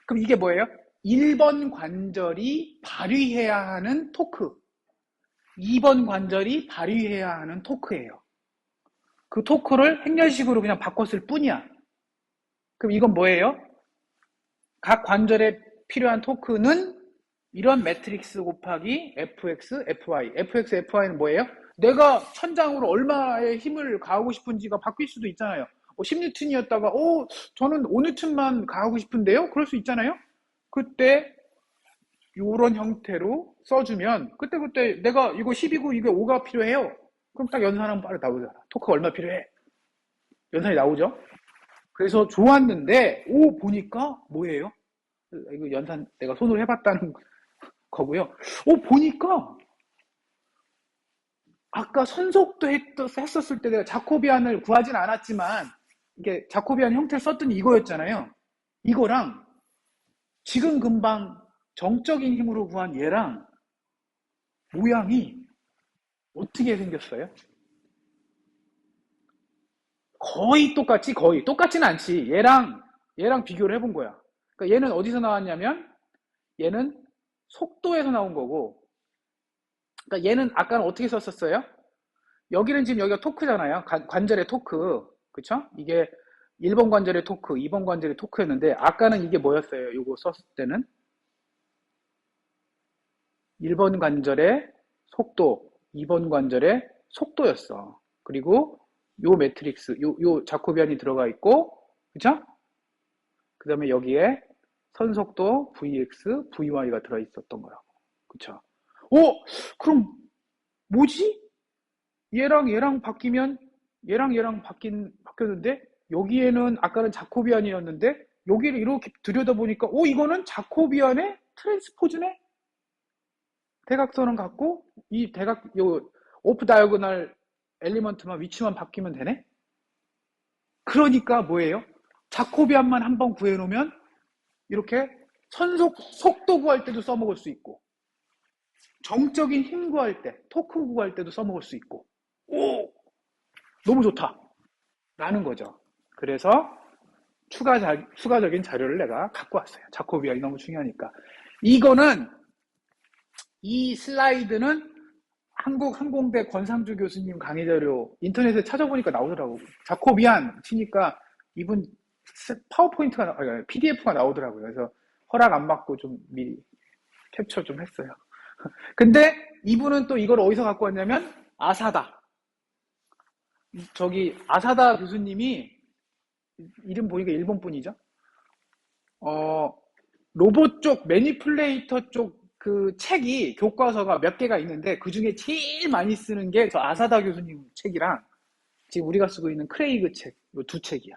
그럼 이게 뭐예요? 1번 관절이 발휘해야 하는 토크, 2번 관절이 발휘해야 하는 토크예요. 그 토크를 행렬식으로 그냥 바꿨을 뿐이야. 그럼 이건 뭐예요? 각 관절에 필요한 토크는 이런 매트릭스 곱하기 fx, fy. fx, fy는 뭐예요? 내가 천장으로 얼마의 힘을 가하고 싶은지가 바뀔 수도 있잖아요. 10N이었다가 저는 5N만 가하고 싶은데요? 그럴 수 있잖아요. 그때 이런 형태로 써주면 그때 내가 이거 10이고 이게 5가 필요해요. 그럼 딱 연산하면 바로 나오잖아. 토크가 얼마 필요해? 연산이 나오죠. 그래서 좋았는데 보니까 뭐예요? 이거 연산 내가 손으로 해봤다는 거고요. 보니까 아까 선속도 했었을 때 내가 자코비안을 구하진 않았지만 이게 자코비안 형태를 썼더니 이거였잖아요. 이거랑 지금 금방 정적인 힘으로 구한 얘랑 모양이 어떻게 생겼어요? 거의 똑같지는 않지. 얘랑 비교를 해본 거야. 그러니까 얘는 어디서 나왔냐면 얘는 속도에서 나온 거고, 그러니까 얘는 아까는 어떻게 썼었어요? 여기는 지금 여기가 토크잖아요. 관절의 토크. 그쵸? 이게 1번 관절의 토크, 2번 관절의 토크였는데 아까는 이게 뭐였어요? 요거 썼을 때는 1번 관절의 속도, 2번 관절의 속도였어. 그리고 요 매트릭스, 요 자코비안이 들어가 있고, 그쵸? 그 다음에 여기에 선속도 Vx, Vy가 들어있었던 거라고. 그쵸? 그럼 뭐지? 얘랑 바뀌면 얘랑 바뀌었는데 여기에는 아까는 자코비안이었는데 여기를 이렇게 들여다보니까 이거는 자코비안의 트랜스포즈네? 대각선은 같고 이 요 오프 다이어고널 엘리먼트만 위치만 바뀌면 되네? 그러니까 뭐예요? 자코비안만 한번 구해놓으면 이렇게 속도 구할 때도 써먹을 수 있고 정적인 힘 구할 때, 토크 구할 때도 써먹을 수 있고 너무 좋다 라는 거죠. 그래서 추가적인 자료를 내가 갖고 왔어요. 자코비안이 너무 중요하니까. 이 슬라이드는 한국항공대 권상주 교수님 강의 자료 인터넷에 찾아보니까 나오더라고. 자코비안 치니까 이분 파워포인트가 PDF가 나오더라고요. 그래서 허락 안 받고 좀 미리 캡처 좀 했어요. 근데 이분은 또 이걸 어디서 갖고 왔냐면 아사다. 저기 아사다 교수님이 이름 보니까 일본 분이죠. 로봇 쪽 매니플레이터 쪽 그 책이 교과서가 몇 개가 있는데 그 중에 제일 많이 쓰는 게 저 아사다 교수님 책이랑 지금 우리가 쓰고 있는 크레이그 책, 이 두 책이야.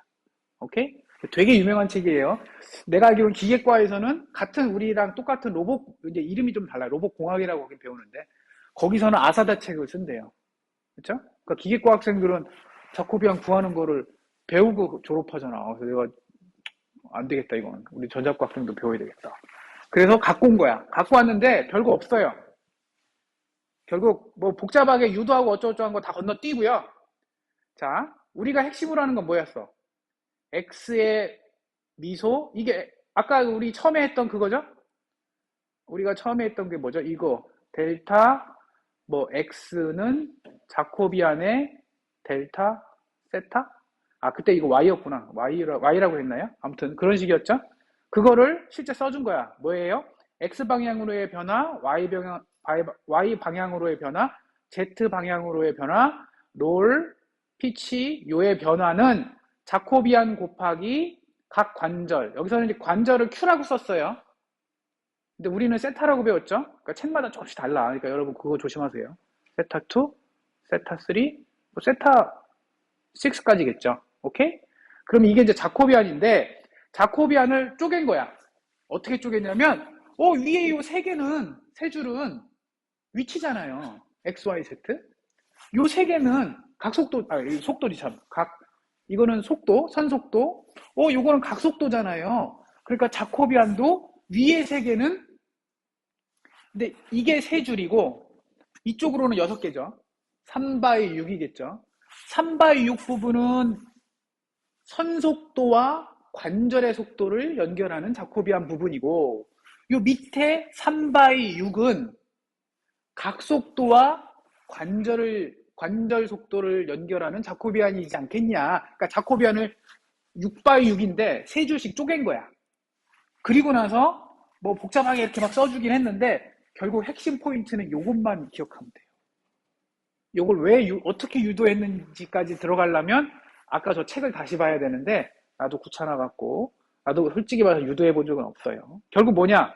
오케이? 되게 유명한 책이에요. 내가 알기로는 기계과에서는 우리랑 똑같은 로봇, 이제 이름이 좀 달라요. 로봇 공학이라고 거기 배우는데 거기서는 아사다 책을 쓴대요. 그쵸? 그러니까 기계과 학생들은 자코비안 구하는 거를 배우고 졸업하잖아. 그래서 내가 안 되겠다, 이건. 우리 전자과 학생도 배워야 되겠다. 그래서 갖고 온 거야. 갖고 왔는데 별거 없어요. 결국 뭐 복잡하게 유도하고 어쩌고저쩌고 한 거 다 건너뛰고요. 자, 우리가 핵심으로 하는 건 뭐였어? X의 미소, 이게 아까 우리 처음에 했던 그거죠? 우리가 처음에 했던 게 뭐죠? 이거 델타 X는 자코비안의 델타 세타? 그때 이거 Y였구나. Y라고 했나요? 아무튼 그런 식이었죠? 그거를 실제 써준 거야. 뭐예요? X 방향으로의 변화, Y 방향으로의 변화, Z 방향으로의 변화, 롤, 피치, 요의 변화는 자코비안 곱하기 각 관절. 여기서는 이제 관절을 Q라고 썼어요. 근데 우리는 세타라고 배웠죠? 그러니까 책마다 조금씩 달라. 그러니까 여러분 그거 조심하세요. 세타 2, 세타 3, 뭐 세타 6까지겠죠. 오케이? 그럼 이게 이제 자코비안인데 자코비안을 쪼갠 거야. 어떻게 쪼갰냐면 위에 요 세 개는 세 줄은 위치잖아요. x, y, z. 요 세 개는 각속도 속도지 참. 이거는 속도, 선속도. 요거는 각속도잖아요. 그러니까 자코비안도 위에 세 개는 근데 이게 세 줄이고 이쪽으로는 6개죠. 3바이 6이겠죠. 3바이 6 부분은 선속도와 관절의 속도를 연결하는 자코비안 부분이고 요 밑에 3바이 6은 각속도와 관절 속도를 연결하는 자코비안이지 않겠냐. 그러니까 자코비안을 6바이 6인데 세 줄씩 쪼갠 거야. 그리고 나서 뭐 복잡하게 이렇게 막 써주긴 했는데 결국 핵심 포인트는 요것만 기억하면 돼요. 요걸 왜 어떻게 유도했는지까지 들어가려면 아까 저 책을 다시 봐야 되는데 나도 귀찮아갖고 나도 솔직히 말해서 유도해 본 적은 없어요. 결국 뭐냐?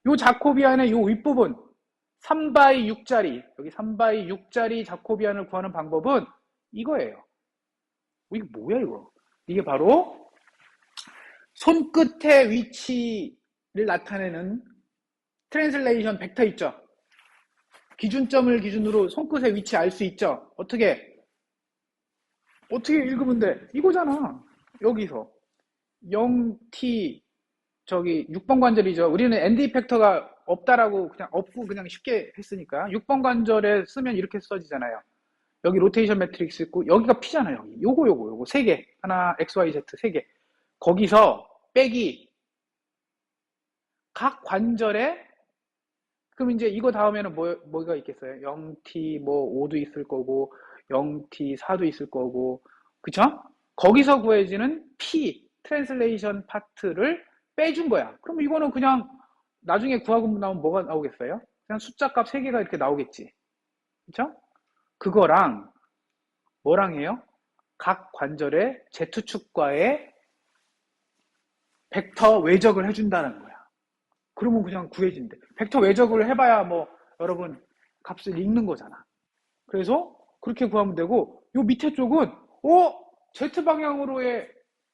요 자코비안의 요 윗부분 3바이 6짜리 여기 3바이 6짜리 자코비안을 구하는 방법은 이거예요. 이게 뭐야 이거? 이게 바로 손끝의 위치를 나타내는 트랜슬레이션 벡터 있죠? 기준점을 기준으로 손끝의 위치 알 수 있죠? 어떻게 읽으면 돼? 이거잖아. 여기서 0t 저기 6번 관절이죠. 우리는 엔드 이펙터가 없다라고 그냥 없고 그냥 쉽게 했으니까 6번 관절에 쓰면 이렇게 써지잖아요. 여기 로테이션 매트릭스 있고 여기가 P잖아요. 요거 세 개. 하나 X, Y, Z 세 개. 거기서 빼기 각 관절에 그럼 이제 이거 다음에는 뭐가 있겠어요? 0t 뭐 5도 있을 거고 0t 4도 있을 거고 그쵸? 거기서 구해지는 P 트랜슬레이션 파트를 빼준 거야. 그럼 이거는 그냥 나중에 구하고 나오면 뭐가 나오겠어요? 그냥 숫자 값 3개가 이렇게 나오겠지. 그쵸? 그거랑 뭐랑 해요? 각 관절의 Z축과의 벡터 외적을 해준다는 거야. 그러면 그냥 구해진대. 벡터 외적을 해봐야 뭐 여러분 값을 읽는 거잖아. 그래서 그렇게 구하면 되고 요 밑에 쪽은 Z방향으로의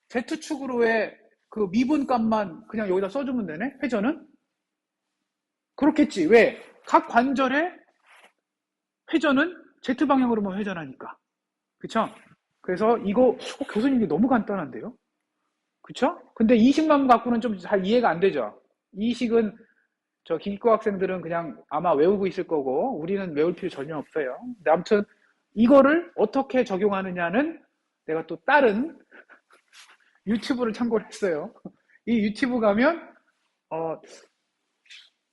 Z축으로의 그 미분 값만 그냥 여기다 써주면 되네. 회전은 그렇겠지. 왜? 각 관절의 회전은 Z방향으로만 회전하니까. 그쵸? 그래서 이거 교수님 이게 너무 간단한데요? 그쵸? 근데 이 식만 갖고는 좀 잘 이해가 안 되죠? 이 식은 저 기계과 학생들은 그냥 아마 외우고 있을 거고 우리는 외울 필요 전혀 없어요. 근데 아무튼 이거를 어떻게 적용하느냐는 내가 또 다른 유튜브를 참고를 했어요. 이 유튜브 가면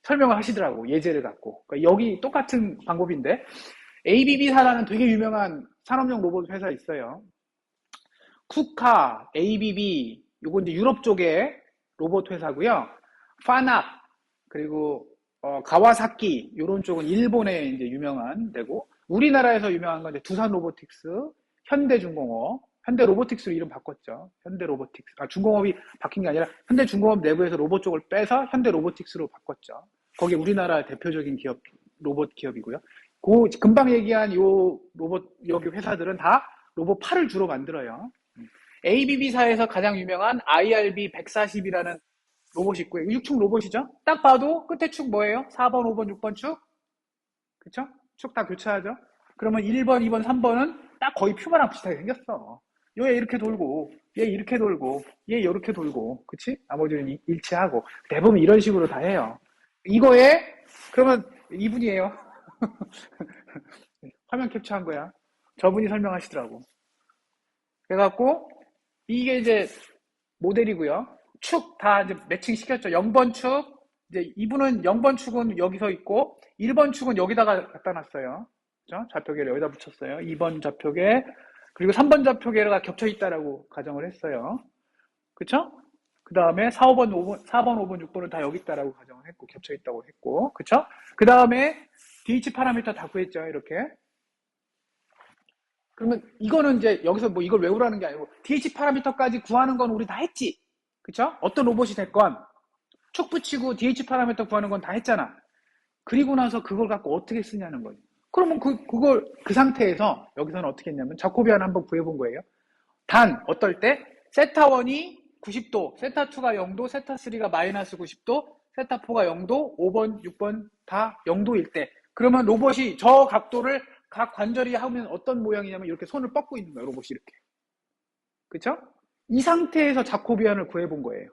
설명을 하시더라고. 예제를 갖고. 그러니까 여기 똑같은 방법인데 ABB사라는 되게 유명한 산업용 로봇 회사 있어요. 쿠카, ABB 요거 이제 유럽 쪽의 로봇 회사고요. 파납 그리고 가와사키 요런 쪽은 일본에 이제 유명한 데고 우리나라에서 유명한 건 이제 두산 로보틱스, 현대중공업, 현대 로보틱스로 이름 바꿨죠. 현대 로보틱스. 중공업이 바뀐 게 아니라 현대 중공업 내부에서 로봇 쪽을 빼서 현대 로보틱스로 바꿨죠. 거기 우리나라 대표적인 기업 로봇 기업이고요. 그 금방 얘기한 요 로봇 여기 회사들은 다 로봇 팔을 주로 만들어요. ABB사에서 가장 유명한 IRB 140이라는 로봇이 있고요. 6축 로봇이죠. 딱 봐도 끝에 축 뭐예요? 4번, 5번, 6번 축? 그쵸? 축 다 교차하죠. 그러면 1번, 2번, 3번은 딱 거의 퓨마랑 비슷하게 생겼어. 얘 이렇게 돌고, 얘 이렇게 돌고, 얘 이렇게 돌고, 그치? 나머지는 일치하고. 대부분 이런 식으로 다 해요. 이거에, 그러면 이분이에요. 화면 캡처한 거야. 저분이 설명하시더라고. 그래갖고, 이게 이제 모델이고요. 축 다 이제 매칭 시켰죠. 0번 축, 이제 이분은 0번 축은 여기서 있고, 1번 축은 여기다가 갖다 놨어요. 그죠? 좌표계를 여기다 붙였어요. 2번 좌표계, 그리고 3번 좌표계가 겹쳐 있다라고 가정을 했어요. 그쵸? 그 다음에 4번, 5번, 6번은 다 여기 있다라고 가정을 했고, 겹쳐 있다고 했고, 그쵸? 그 다음에 DH 파라미터 다 구했죠, 이렇게. 그러면 이거는 이제 여기서 뭐 이걸 외우라는 게 아니고 DH 파라미터까지 구하는 건 우리 다 했지. 그쵸? 어떤 로봇이 됐건 축 붙이고 DH 파라미터 구하는 건 다 했잖아. 그리고 나서 그걸 갖고 어떻게 쓰냐는 거지. 그러면 그걸 그 상태에서 여기서는 어떻게 했냐면 자코비안을 한번 구해본 거예요. 단 어떨 때 세타1이 90도, 세타2가 0도, 세타3가 마이너스 90도, 세타4가 0도, 5번, 6번 다 0도일 때 그러면 로봇이 저 각도를 각 관절이 하면 어떤 모양이냐면 이렇게 손을 뻗고 있는 거예요. 로봇이 이렇게. 그쵸? 이 상태에서 자코비안을 구해본 거예요.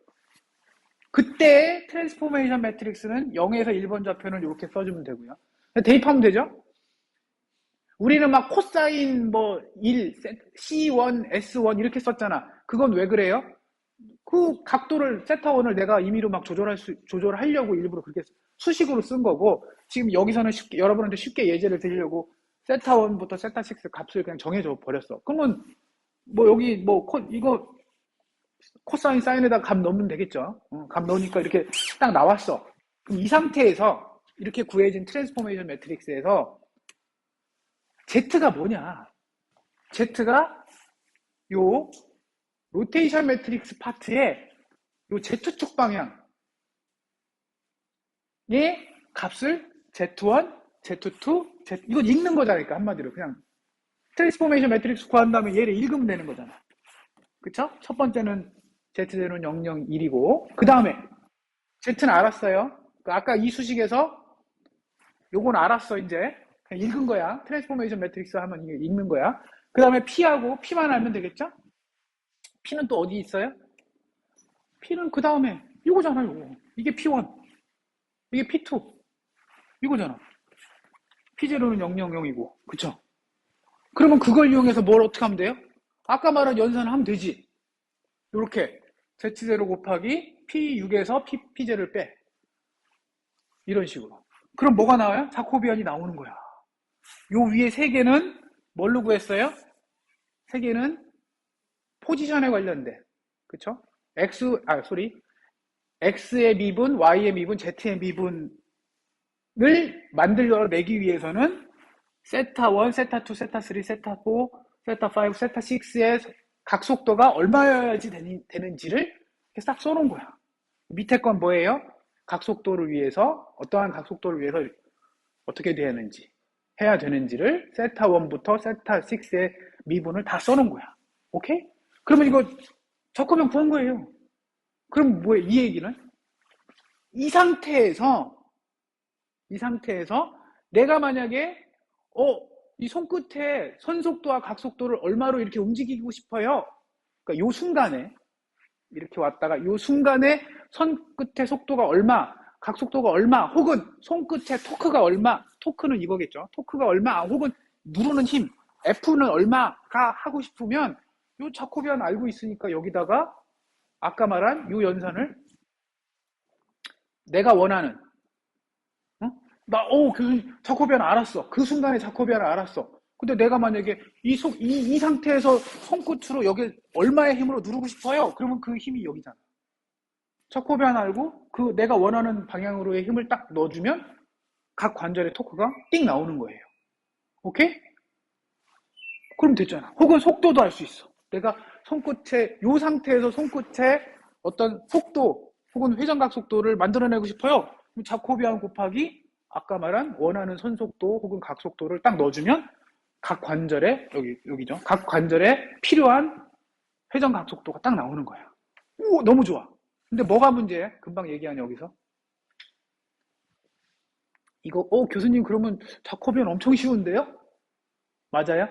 그때 트랜스포메이션 매트릭스는 0에서 1번 좌표는 이렇게 써주면 되고요. 대입하면 되죠? 우리는 막 코사인 뭐 1, C1, S1 이렇게 썼잖아. 그건 왜 그래요? 그 각도를 세타1을 내가 임의로 막 조절하려고 일부러 그렇게 수식으로 쓴 거고 지금 여기서는 쉽게 여러분한테 쉽게 예제를 드리려고 세타1부터 세타6 값을 그냥 정해줘 버렸어. 그러면 뭐 여기 뭐 이거 코사인 사인에다 값 넣으면 되겠죠. 값 넣으니까 이렇게 딱 나왔어. 그럼 이 상태에서 이렇게 구해진 트랜스포메이션 매트릭스에서 Z가 뭐냐? Z가 요 로테이션 매트릭스 파트에 요 Z축 방향의 값을 Z1, Z2, Z 이건 읽는 거잖아요. 한마디로 그냥 트랜스포메이션 매트릭스 구한 다음에 얘를 읽으면 되는 거잖아. 그쵸? 첫 번째는 Z0는 0, 0, 1이고 그 다음에 Z는 알았어요. 아까 이 수식에서 요건 알았어 이제 그냥 읽은 거야. 트랜스포메이션 매트릭스 하면 이게 읽는 거야. 그 다음에 P하고 P만 알면 되겠죠? P는 또 어디 있어요? P는 그 다음에 이거잖아요. 이거. 이게 P1 이게 P2 이거잖아. P0는 0, 0, 0이고 그쵸? 그러면 그걸 이용해서 뭘 어떻게 하면 돼요? 아까 말한 연산을 하면 되지. 요렇게 Z0 곱하기 P6에서 P0를 빼. 이런 식으로. 그럼 뭐가 나와요? 자코비안이 나오는 거야. 요 위에 세 개는 뭘로 구했어요? 세 개는 포지션에 관련된. 그쵸? X의 미분, Y의 미분, Z의 미분을 만들어내기 위해서는 세타1, 세타2, 세타3, 세타4, 세타5, 세타6의 각속도가 얼마여야지 되는지를 이렇게 싹 써놓은 거야. 밑에 건 뭐예요? 각속도를 위해서 어떠한 각속도를 위해서 어떻게 해야 되는지를 세타1부터 세타6의 미분을 다 써놓은 거야. 오케이? 그러면 이거 적으면 구한 거예요. 그럼 뭐예요? 이 얘기는? 이 상태에서 내가 만약에 이 손끝에 선속도와 각속도를 얼마로 이렇게 움직이고 싶어요. 그러니까 요 순간에 이렇게 왔다가 요 순간에 손끝의 속도가 얼마, 각속도가 얼마, 혹은 손끝의 토크가 얼마, 토크는 이거겠죠. 토크가 얼마, 혹은 누르는 힘, F는 얼마가 하고 싶으면 요 자코비안 알고 있으니까 여기다가 아까 말한 요 연산을 내가 원하는 교수님 자코비안 알았어. 그 순간에 자코비안을 알았어. 근데 내가 만약에 이 상태에서 손끝으로 여기 얼마의 힘으로 누르고 싶어요? 그러면 그 힘이 여기잖아. 자코비안 알고 그 내가 원하는 방향으로의 힘을 딱 넣어주면 각 관절의 토크가 띵 나오는 거예요. 오케이? 그럼 됐잖아. 혹은 속도도 알 수 있어. 내가 요 상태에서 손끝에 어떤 속도 혹은 회전각 속도를 만들어내고 싶어요. 그럼 자코비안 곱하기 아까 말한 원하는 선속도 혹은 각속도를 딱 넣어주면 각 관절에 여기죠. 각 관절에 필요한 회전 각속도가 딱 나오는 거야. 오, 너무 좋아. 근데 뭐가 문제야? 금방 얘기한 여기서. 이거 교수님 그러면 자코비안 엄청 쉬운데요? 맞아요?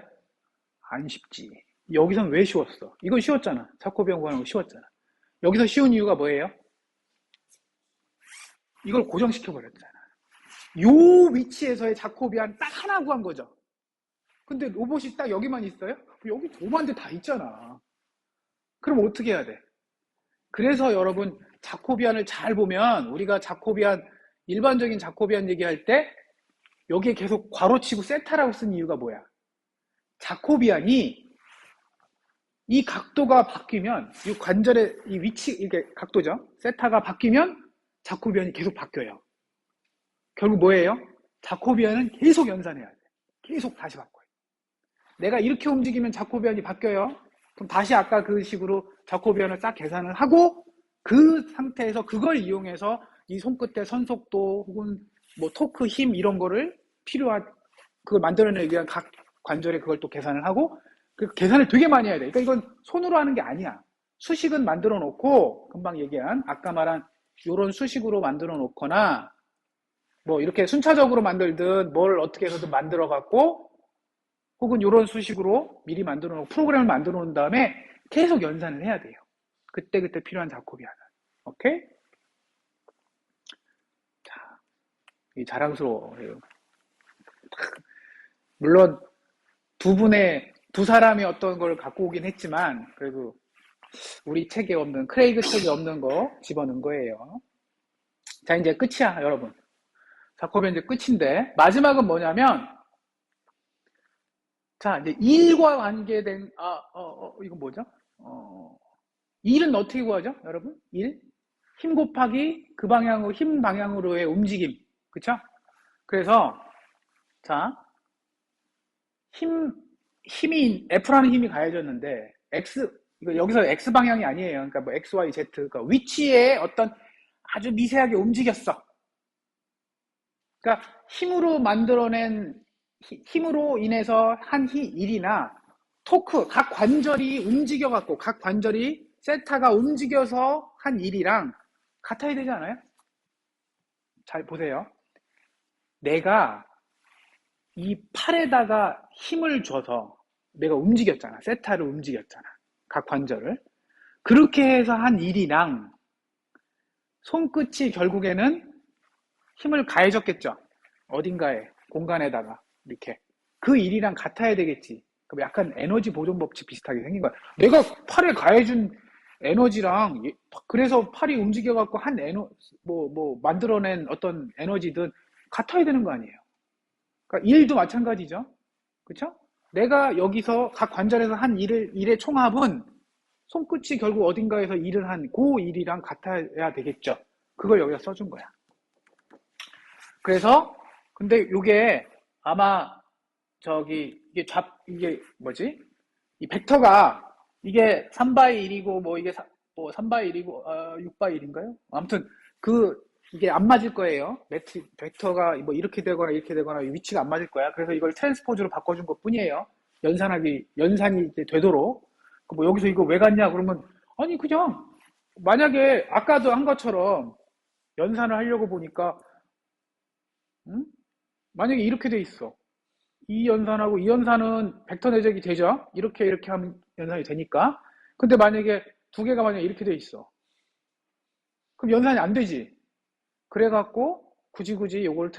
안 쉽지. 여기선 왜 쉬웠어? 이건 쉬웠잖아. 자코비안 구하는 거 쉬웠잖아. 여기서 쉬운 이유가 뭐예요? 이걸 고정시켜버렸잖아. 요 위치에서의 자코비안 딱 하나 구한 거죠. 근데 로봇이 딱 여기만 있어요? 여기 도마인데 다 있잖아. 그럼 어떻게 해야 돼? 그래서 여러분 자코비안을 잘 보면 우리가 일반적인 자코비안 얘기할 때 여기에 계속 괄호치고 세타라고 쓴 이유가 뭐야? 자코비안이 이 각도가 바뀌면 이 관절의 이 위치 이게 각도죠. 세타가 바뀌면 자코비안이 계속 바뀌어요. 결국 뭐예요? 자코비안은 계속 연산해야 돼. 계속 다시 바꿔요. 내가 이렇게 움직이면 자코비안이 바뀌어요. 그럼 다시 아까 그 식으로 자코비안을 싹 계산을 하고 그 상태에서 그걸 이용해서 이 손끝의 선속도 혹은 뭐 토크 힘 이런 거를 그걸 만들어내기 위한 각 관절에 그걸 또 계산을 하고 그 계산을 되게 많이 해야 돼. 그러니까 이건 손으로 하는 게 아니야. 수식은 만들어 놓고 금방 얘기한 아까 말한 요런 수식으로 만들어 놓거나 뭐 이렇게 순차적으로 만들든 뭘 어떻게 해서든 만들어 갖고 혹은 요런 수식으로 미리 만들어 놓고 프로그램을 만들어 놓은 다음에 계속 연산을 해야 돼요. 그때그때 필요한 작업이 하나. 오케이? 자, 이 자랑스러워요. 물론 두 사람이 어떤 걸 갖고 오긴 했지만 그래도 우리 책에 없는 크레이그 책에 없는 거 집어넣은 거예요. 자, 이제 끝이야, 여러분. 작업이 이제 끝인데 마지막은 뭐냐면 자, 이제 일과 관계된 이거 뭐죠? 일은 어떻게 구하죠, 여러분? 일? 힘 곱하기 그 방향으로 힘 방향으로의 움직임. 그쵸? 그래서 자, 힘이 F라는 힘이 가해졌는데 X 이거 여기서 X 방향이 아니에요. 그러니까 뭐 X, Y, Z 그러니까 위치에 어떤 아주 미세하게 움직였어. 그러니까 힘으로 인해서 한 일이나 토크 각 관절이 움직여 갖고 각 관절이 세타가 움직여서 한 일이랑 같아야 되지 않아요? 잘 보세요. 내가 이 팔에다가 힘을 줘서 내가 움직였잖아. 세타를 움직였잖아. 각 관절을. 그렇게 해서 한 일이랑 손끝이 결국에는 힘을 가해줬겠죠. 어딘가에, 공간에다가. 이렇게. 그 일이랑 같아야 되겠지. 그럼 약간 에너지 보존 법칙 비슷하게 생긴 거야. 내가 팔에 가해준 에너지랑, 그래서 팔이 움직여갖고 만들어낸 어떤 에너지든 같아야 되는 거 아니에요. 그러니까 일도 마찬가지죠. 그쵸? 내가 여기서 각 관절에서 한 일의 총합은 손끝이 결국 어딘가에서 일을 한 그 일이랑 같아야 되겠죠. 그걸 여기다 써준 거야. 그래서 근데 요게 아마 이게 뭐지? 이 벡터가 이게 3바이 1이고 뭐 이게 3바이 1이고 6바이 1인가요? 아무튼 이게 안 맞을 거예요. 벡터가 뭐 이렇게 되거나 위치가 안 맞을 거야. 그래서 이걸 트랜스포즈로 바꿔준 것 뿐이에요. 연산이 되도록. 뭐 여기서 이거 왜 갔냐 그러면 아니 그냥 만약에 아까도 한 것처럼 연산을 하려고 보니까 음? 만약에 이렇게 돼 있어. 이 연산하고 이 연산은 벡터 내적이 되죠. 이렇게 하면 연산이 되니까. 근데 만약에 두 개가 만약에 이렇게 돼 있어. 그럼 연산이 안 되지. 그래갖고 굳이 요걸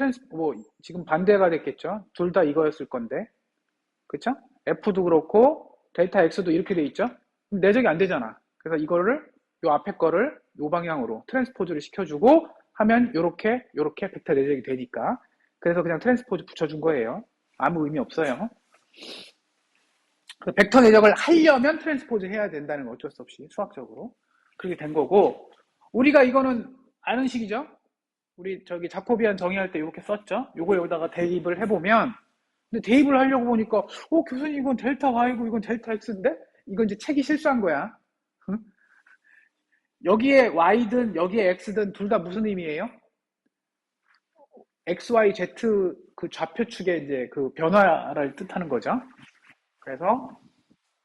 지금 반대가 됐겠죠. 둘 다 이거였을 건데. 그쵸? F도 그렇고 델타 X도 이렇게 돼 있죠. 그럼 내적이 안 되잖아. 그래서 이거를 요 앞에 거를 요 방향으로 트랜스포즈를 시켜주고 하면 요렇게 벡터 내적이 되니까. 그래서 그냥 트랜스포즈 붙여준 거예요. 아무 의미 없어요. 벡터 내적을 하려면 트랜스포즈 해야 된다는 거 어쩔 수 없이 수학적으로 그렇게 된 거고 우리가 이거는 아는 식이죠. 우리 자코비안 정의할 때 이렇게 썼죠. 요거 여기다가 대입을 해보면 근데 대입을 하려고 보니까 교수님 이건 델타 Y고 이건 델타 X인데 이건 이제 책이 실수한 거야. 응? 여기에 Y든 여기에 X든 둘 다 무슨 의미예요? X, Y, Z 그 좌표축의 이제 그 변화를 뜻하는 거죠. 그래서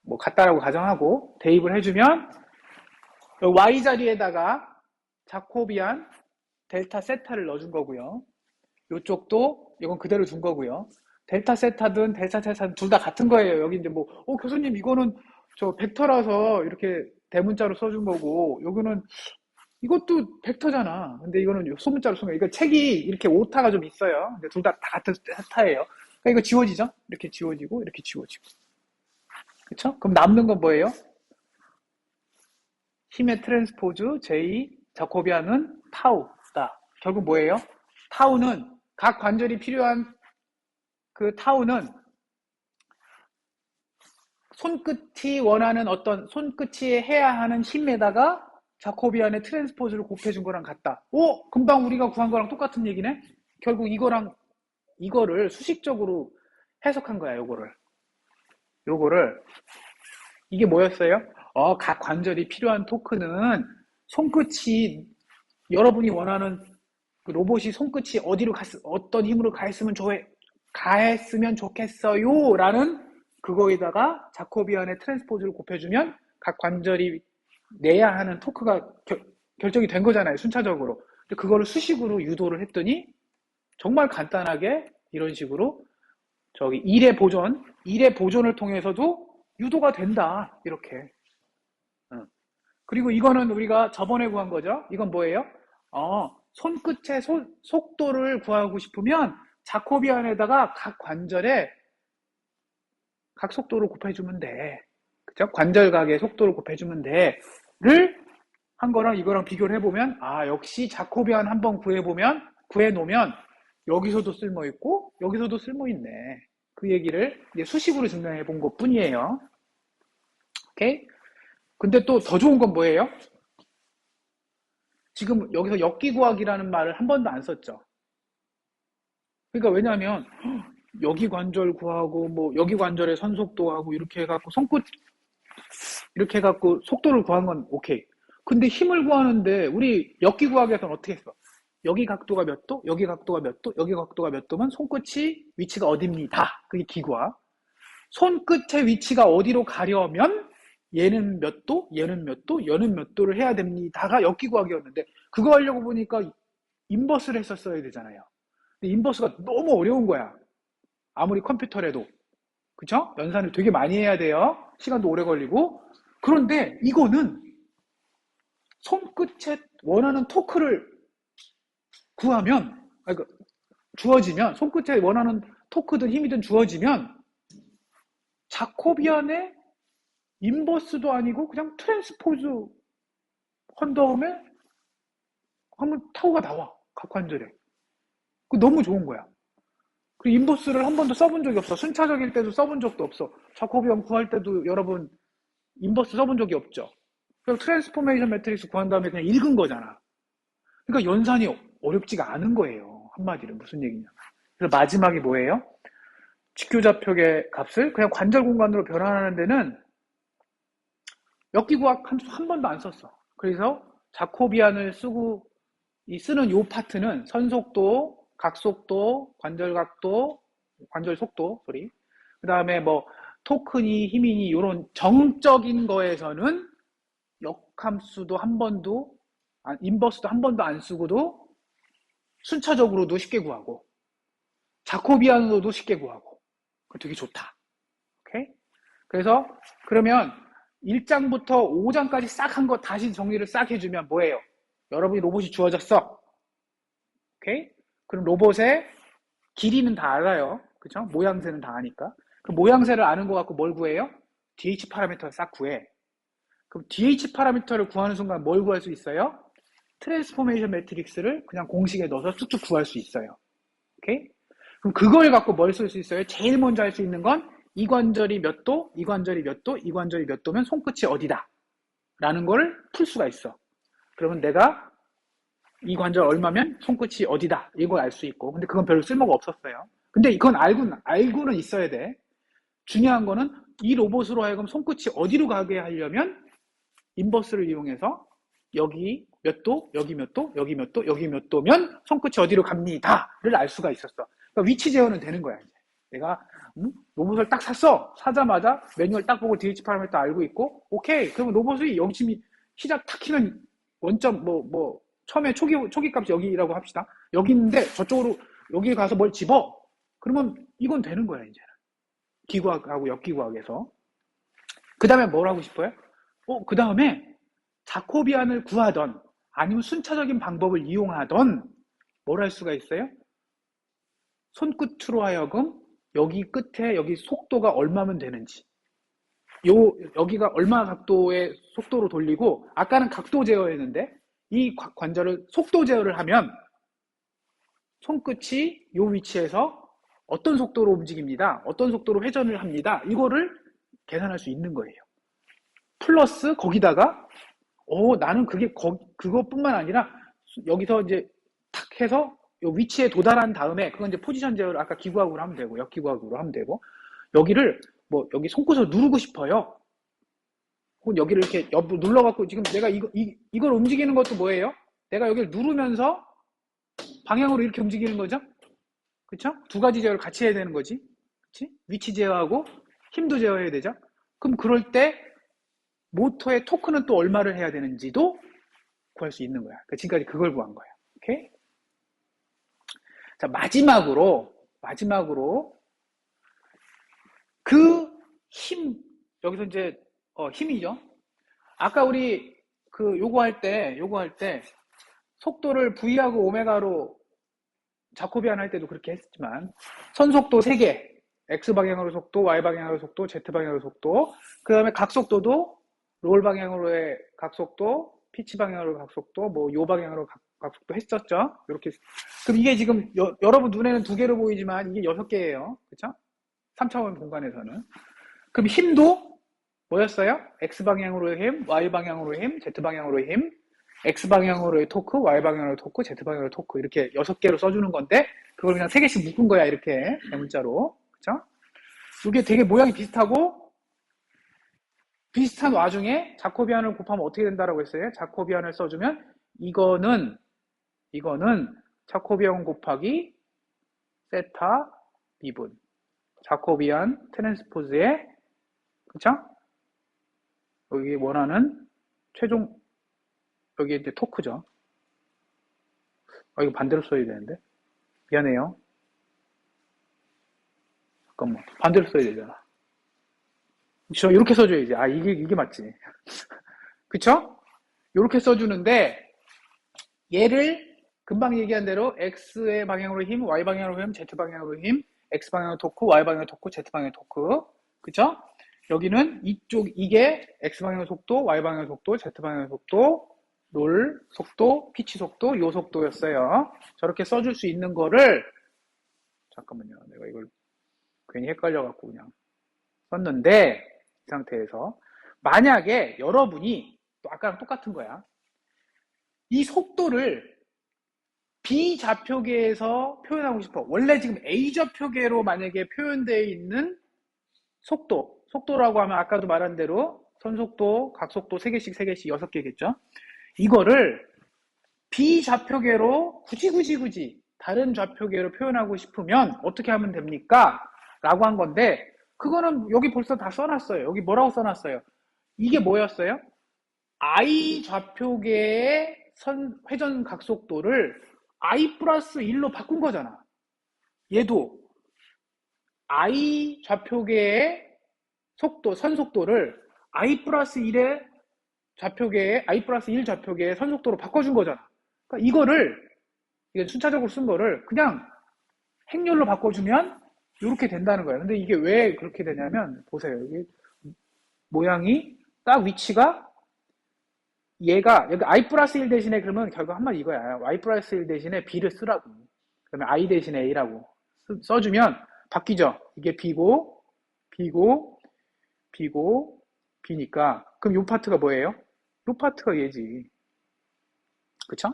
뭐 같다라고 가정하고 대입을 해주면 Y 자리에다가 자코비안 델타 세타를 넣어준 거고요. 이쪽도 이건 그대로 둔 거고요. 델타 세타든 델타 세타든 둘 다 같은 거예요. 여기 이제 교수님 이거는 저 벡터라서 이렇게 대문자로 써준 거고 여기는 이것도 벡터잖아. 근데 이거는 소문자로 쓴 거예요. 이거 책이 이렇게 오타가 좀 있어요. 근데 둘 다 같은 세타예요. 그러니까 이거 지워지죠? 이렇게 지워지고 이렇게 지워지고. 그쵸? 그럼 남는 건 뭐예요? 힘의 트랜스포즈 J 자코비안은 타우다. 결국 뭐예요? 타우는 각 관절이 필요한 그 타우는 손끝이 해야 하는 힘에다가 자코비안의 트랜스포즈를 곱해준 거랑 같다. 금방 우리가 구한 거랑 똑같은 얘기네? 결국 이거를 수식적으로 해석한 거야, 요거를. 이게 뭐였어요? 각 관절이 필요한 토크는 손끝이 여러분이 원하는 그 로봇이 손끝이 어디로 어떤 힘으로 가했으면 좋겠어요 라는 그거에다가 자코비안의 트랜스포즈를 곱해주면 각 관절이 내야 하는 토크가 결정이 된 거잖아요, 순차적으로. 근데 그거를 수식으로 유도를 했더니 정말 간단하게 이런 식으로 저기 1의 보존을 통해서도 유도가 된다, 이렇게. 그리고 이거는 우리가 저번에 구한 거죠. 이건 뭐예요? 손끝의 속도를 구하고 싶으면 자코비안에다가 각 관절에 각 속도를 곱해주면 돼. 그죠? 관절각의 속도를 곱해주면 돼.를 한 거랑 이거랑 비교를 해보면, 역시 자코비안 한번 구해놓으면 여기서도 쓸모있고, 여기서도 쓸모있네. 그 얘기를 이제 수식으로 증명해 본 것 뿐이에요. 오케이? 근데 또 더 좋은 건 뭐예요? 지금 여기서 역기구하기라는 말을 한 번도 안 썼죠. 그러니까 왜냐하면 여기 관절 구하고 뭐 여기 관절의 선속도하고 이렇게 해갖고 손끝 이렇게 해갖고 속도를 구한 건 오케이. 근데 힘을 구하는데 우리 역기구하기에서는 어떻게 했어? 여기 각도가 몇 도? 여기 각도가 몇 도? 여기 각도가 몇 도면 손끝이 위치가 어딥니다. 그게 기구화. 손끝의 위치가 어디로 가려면 얘는 몇 도, 얘는 몇 도, 얘는 몇 도를 해야 됩니다가 역기구하기였는데 그거 하려고 보니까 인버스를 했었어야 되잖아요. 근데 인버스가 너무 어려운 거야. 아무리 컴퓨터라도. 그쵸? 연산을 되게 많이 해야 돼요. 시간도 오래 걸리고. 그런데 이거는 손끝에 원하는 토크를 주어지면, 손끝에 원하는 토크든 힘이든 주어지면 자코비안의 인버스도 아니고 그냥 트랜스포즈 한 다음에 하면 타구가 나와. 각 관절에. 그 너무 좋은 거야. 그 인버스를 한 번도 써본 적이 없어. 순차적일 때도 써본 적도 없어. 자코비안 구할 때도 여러분 인버스 써본 적이 없죠. 그래서 트랜스포메이션 매트릭스 구한 다음에 그냥 읽은 거잖아. 그러니까 연산이 어렵지가 않은 거예요. 한마디로 무슨 얘기냐. 그래서 마지막이 뭐예요? 직교좌표의 값을 그냥 관절 공간으로 변환하는 데는 역기구학 한 번도 안 썼어. 그래서 자코비안을 쓰는 요 파트는 선속도, 각속도, 관절각도, 관절 속도, 그 다음에 뭐 토크니 힘이니 이런 정적인 거에서는 역함수도 한 번도, 인버스도 한 번도 안 쓰고도 순차적으로도 쉽게 구하고 자코비안으로도 쉽게 구하고 되게 좋다. 오케이? 그래서 그러면 1장부터 5장까지 싹 한 거 다시 정리를 싹 해주면 뭐예요? 여러분이 로봇이 주어졌어. 오케이? 그럼 로봇의 길이는 다 알아요. 그쵸? 모양새는 다 아니까. 그럼 모양새를 아는 거 갖고 뭘 구해요? DH 파라미터를 싹 구해. 그럼 DH 파라미터를 구하는 순간 뭘 구할 수 있어요? 트랜스포메이션 매트릭스를 그냥 공식에 넣어서 쑥쑥 구할 수 있어요. 오케이? 그럼 그걸 갖고 뭘 쓸 수 있어요? 제일 먼저 할 수 있는 건 이 관절이 몇 도, 이 관절이 몇 도, 이 관절이 몇 도면 손끝이 어디다 라는 걸 풀 수가 있어. 그러면 내가 이 관절 얼마면 손끝이 어디다 이걸 알 수 있고, 근데 그건 별로 쓸모가 없었어요. 근데 이건 알고는 있어야 돼. 중요한 거는 이 로봇으로 하여금 손끝이 어디로 가게 하려면 인버스를 이용해서 여기 몇 도, 여기 몇 도, 여기 몇 도, 여기 몇 도면 손끝이 어디로 갑니다를 알 수가 있었어. 그러니까 위치 제어는 되는 거야. 이제 내가 로봇을 딱 샀어. 사자마자 매뉴얼 딱 보고 DH 파라미터 알고 있고, 오케이. 그러면 로봇이 여기 시작 탁 키면 원점 처음에 초기 값이 여기라고 합시다. 여기 있는데 저쪽으로 여기 가서 뭘 집어. 그러면 이건 되는 거야 이제. 기구학하고 역기구학에서. 그 다음에 뭘 하고 싶어요? 그 다음에 자코비안을 구하던 아니면 순차적인 방법을 이용하던 뭘 할 수가 있어요? 손끝으로 하여금 여기 끝에 여기 속도가 얼마면 되는지, 여기가 얼마 각도의 속도로 돌리고, 아까는 각도 제어였는데 이 관절을 속도 제어를 하면 손끝이 이 위치에서 어떤 속도로 움직입니다, 어떤 속도로 회전을 합니다, 이거를 계산할 수 있는 거예요. 플러스 거기다가 나는 그것뿐만 아니라 여기서 이제 탁 해서 이 위치에 도달한 다음에 그건 이제 포지션 제어를 아까 기구학으로 하면 되고 역기구학으로 하면 되고, 여기를 여기 손끝으로 누르고 싶어요. 혹은 여기를 이렇게 옆으로 눌러갖고 지금 내가 이걸 움직이는 것도 뭐예요? 내가 여기를 누르면서 방향으로 이렇게 움직이는 거죠? 그쵸? 두 가지 제어를 같이 해야 되는 거지. 그치? 위치 제어하고 힘도 제어해야 되죠? 그럼 그럴 때 모터의 토크는 또 얼마를 해야 되는지도 구할 수 있는 거야. 그러니까 지금까지 그걸 구한 거야. 오케이? 자, 마지막으로 그 힘, 여기서 이제 힘이죠. 아까 우리 요거 할 때 속도를 V하고 오메가로 자코비안 할 때도 그렇게 했지만 선속도 3개, X 방향으로 속도, Y 방향으로 속도, Z 방향으로 속도, 그 다음에 각속도도 롤 방향으로의 각속도, 피치 방향으로 각속도, 뭐 요 방향으로 각속도 했었죠. 이렇게. 그럼 이게 지금 여러분 눈에는 2개로 보이지만 이게 6개예요. 그쵸? 3차원 공간에서는. 그럼 힘도 뭐였어요? X 방향으로의 힘, Y 방향으로의 힘, Z 방향으로의 힘, X 방향으로의 토크, Y 방향으로의 토크, Z 방향으로의 토크 이렇게 6개로 써주는 건데 그걸 그냥 3개씩 묶은 거야 이렇게 대문자로. 그쵸? 이게 되게 모양이 비슷하고 비슷한 와중에 자코비안을 곱하면 어떻게 된다라고 했어요? 자코비안을 써주면 이거는 자코비안 곱하기 세타 미분 자코비안 트랜스포즈의 그쵸? 여기 원하는 최종 여기 이제 토크죠. 이거 반대로 써야 되는데 미안해요. 잠깐만 반대로 써야 되잖아. 저 이렇게 써줘야지. 이게 맞지. 그쵸? 이렇게 써주는데 얘를 금방 얘기한 대로 X의 방향으로 힘, Y 방향으로 힘, Z 방향으로 힘, X 방향으로 토크, Y 방향으로 토크, Z 방향으로 토크. 그쵸? 여기는 이게 X 방향의 속도, Y 방향의 속도, Z 방향의 속도, 롤 속도, 피치 속도, 요 속도였어요. 저렇게 써줄 수 있는 거를 잠깐만요. 내가 이걸 괜히 헷갈려갖고 그냥 썼는데 이 상태에서 만약에 여러분이 또 아까랑 똑같은 거야. 이 속도를 B좌표계에서 표현하고 싶어. 원래 지금 A좌표계로 만약에 표현되어 있는 속도라고 하면 아까도 말한 대로 선속도, 각속도 3개씩 6개겠죠. 이거를 B좌표계로 굳이 다른 좌표계로 표현하고 싶으면 어떻게 하면 됩니까? 라고 한 건데 그거는 여기 벌써 다 써놨어요. 여기 뭐라고 써놨어요? 이게 뭐였어요? I 좌표계의 회전 각속도를 I 플러스 1로 바꾼 거잖아. 얘도 I 좌표계의 선속도를 I 플러스 1의 I 플러스 1 좌표계의 선속도로 바꿔준 거잖아. 그러니까 이게 순차적으로 쓴 거를 그냥 행렬로 바꿔주면 이렇게 된다는 거예요. 근데 이게 왜 그렇게 되냐면 보세요. 여기 모양이 딱 위치가 얘가 여기 I 플러스 1 대신에 그러면 결국 한마디 이거야. Y 플러스 1 대신에 B를 쓰라고. 그러면 I 대신에 A라고 써주면 바뀌죠. 이게 B고 B니까 그럼 요 파트가 뭐예요? 요 파트가 얘지. 그쵸?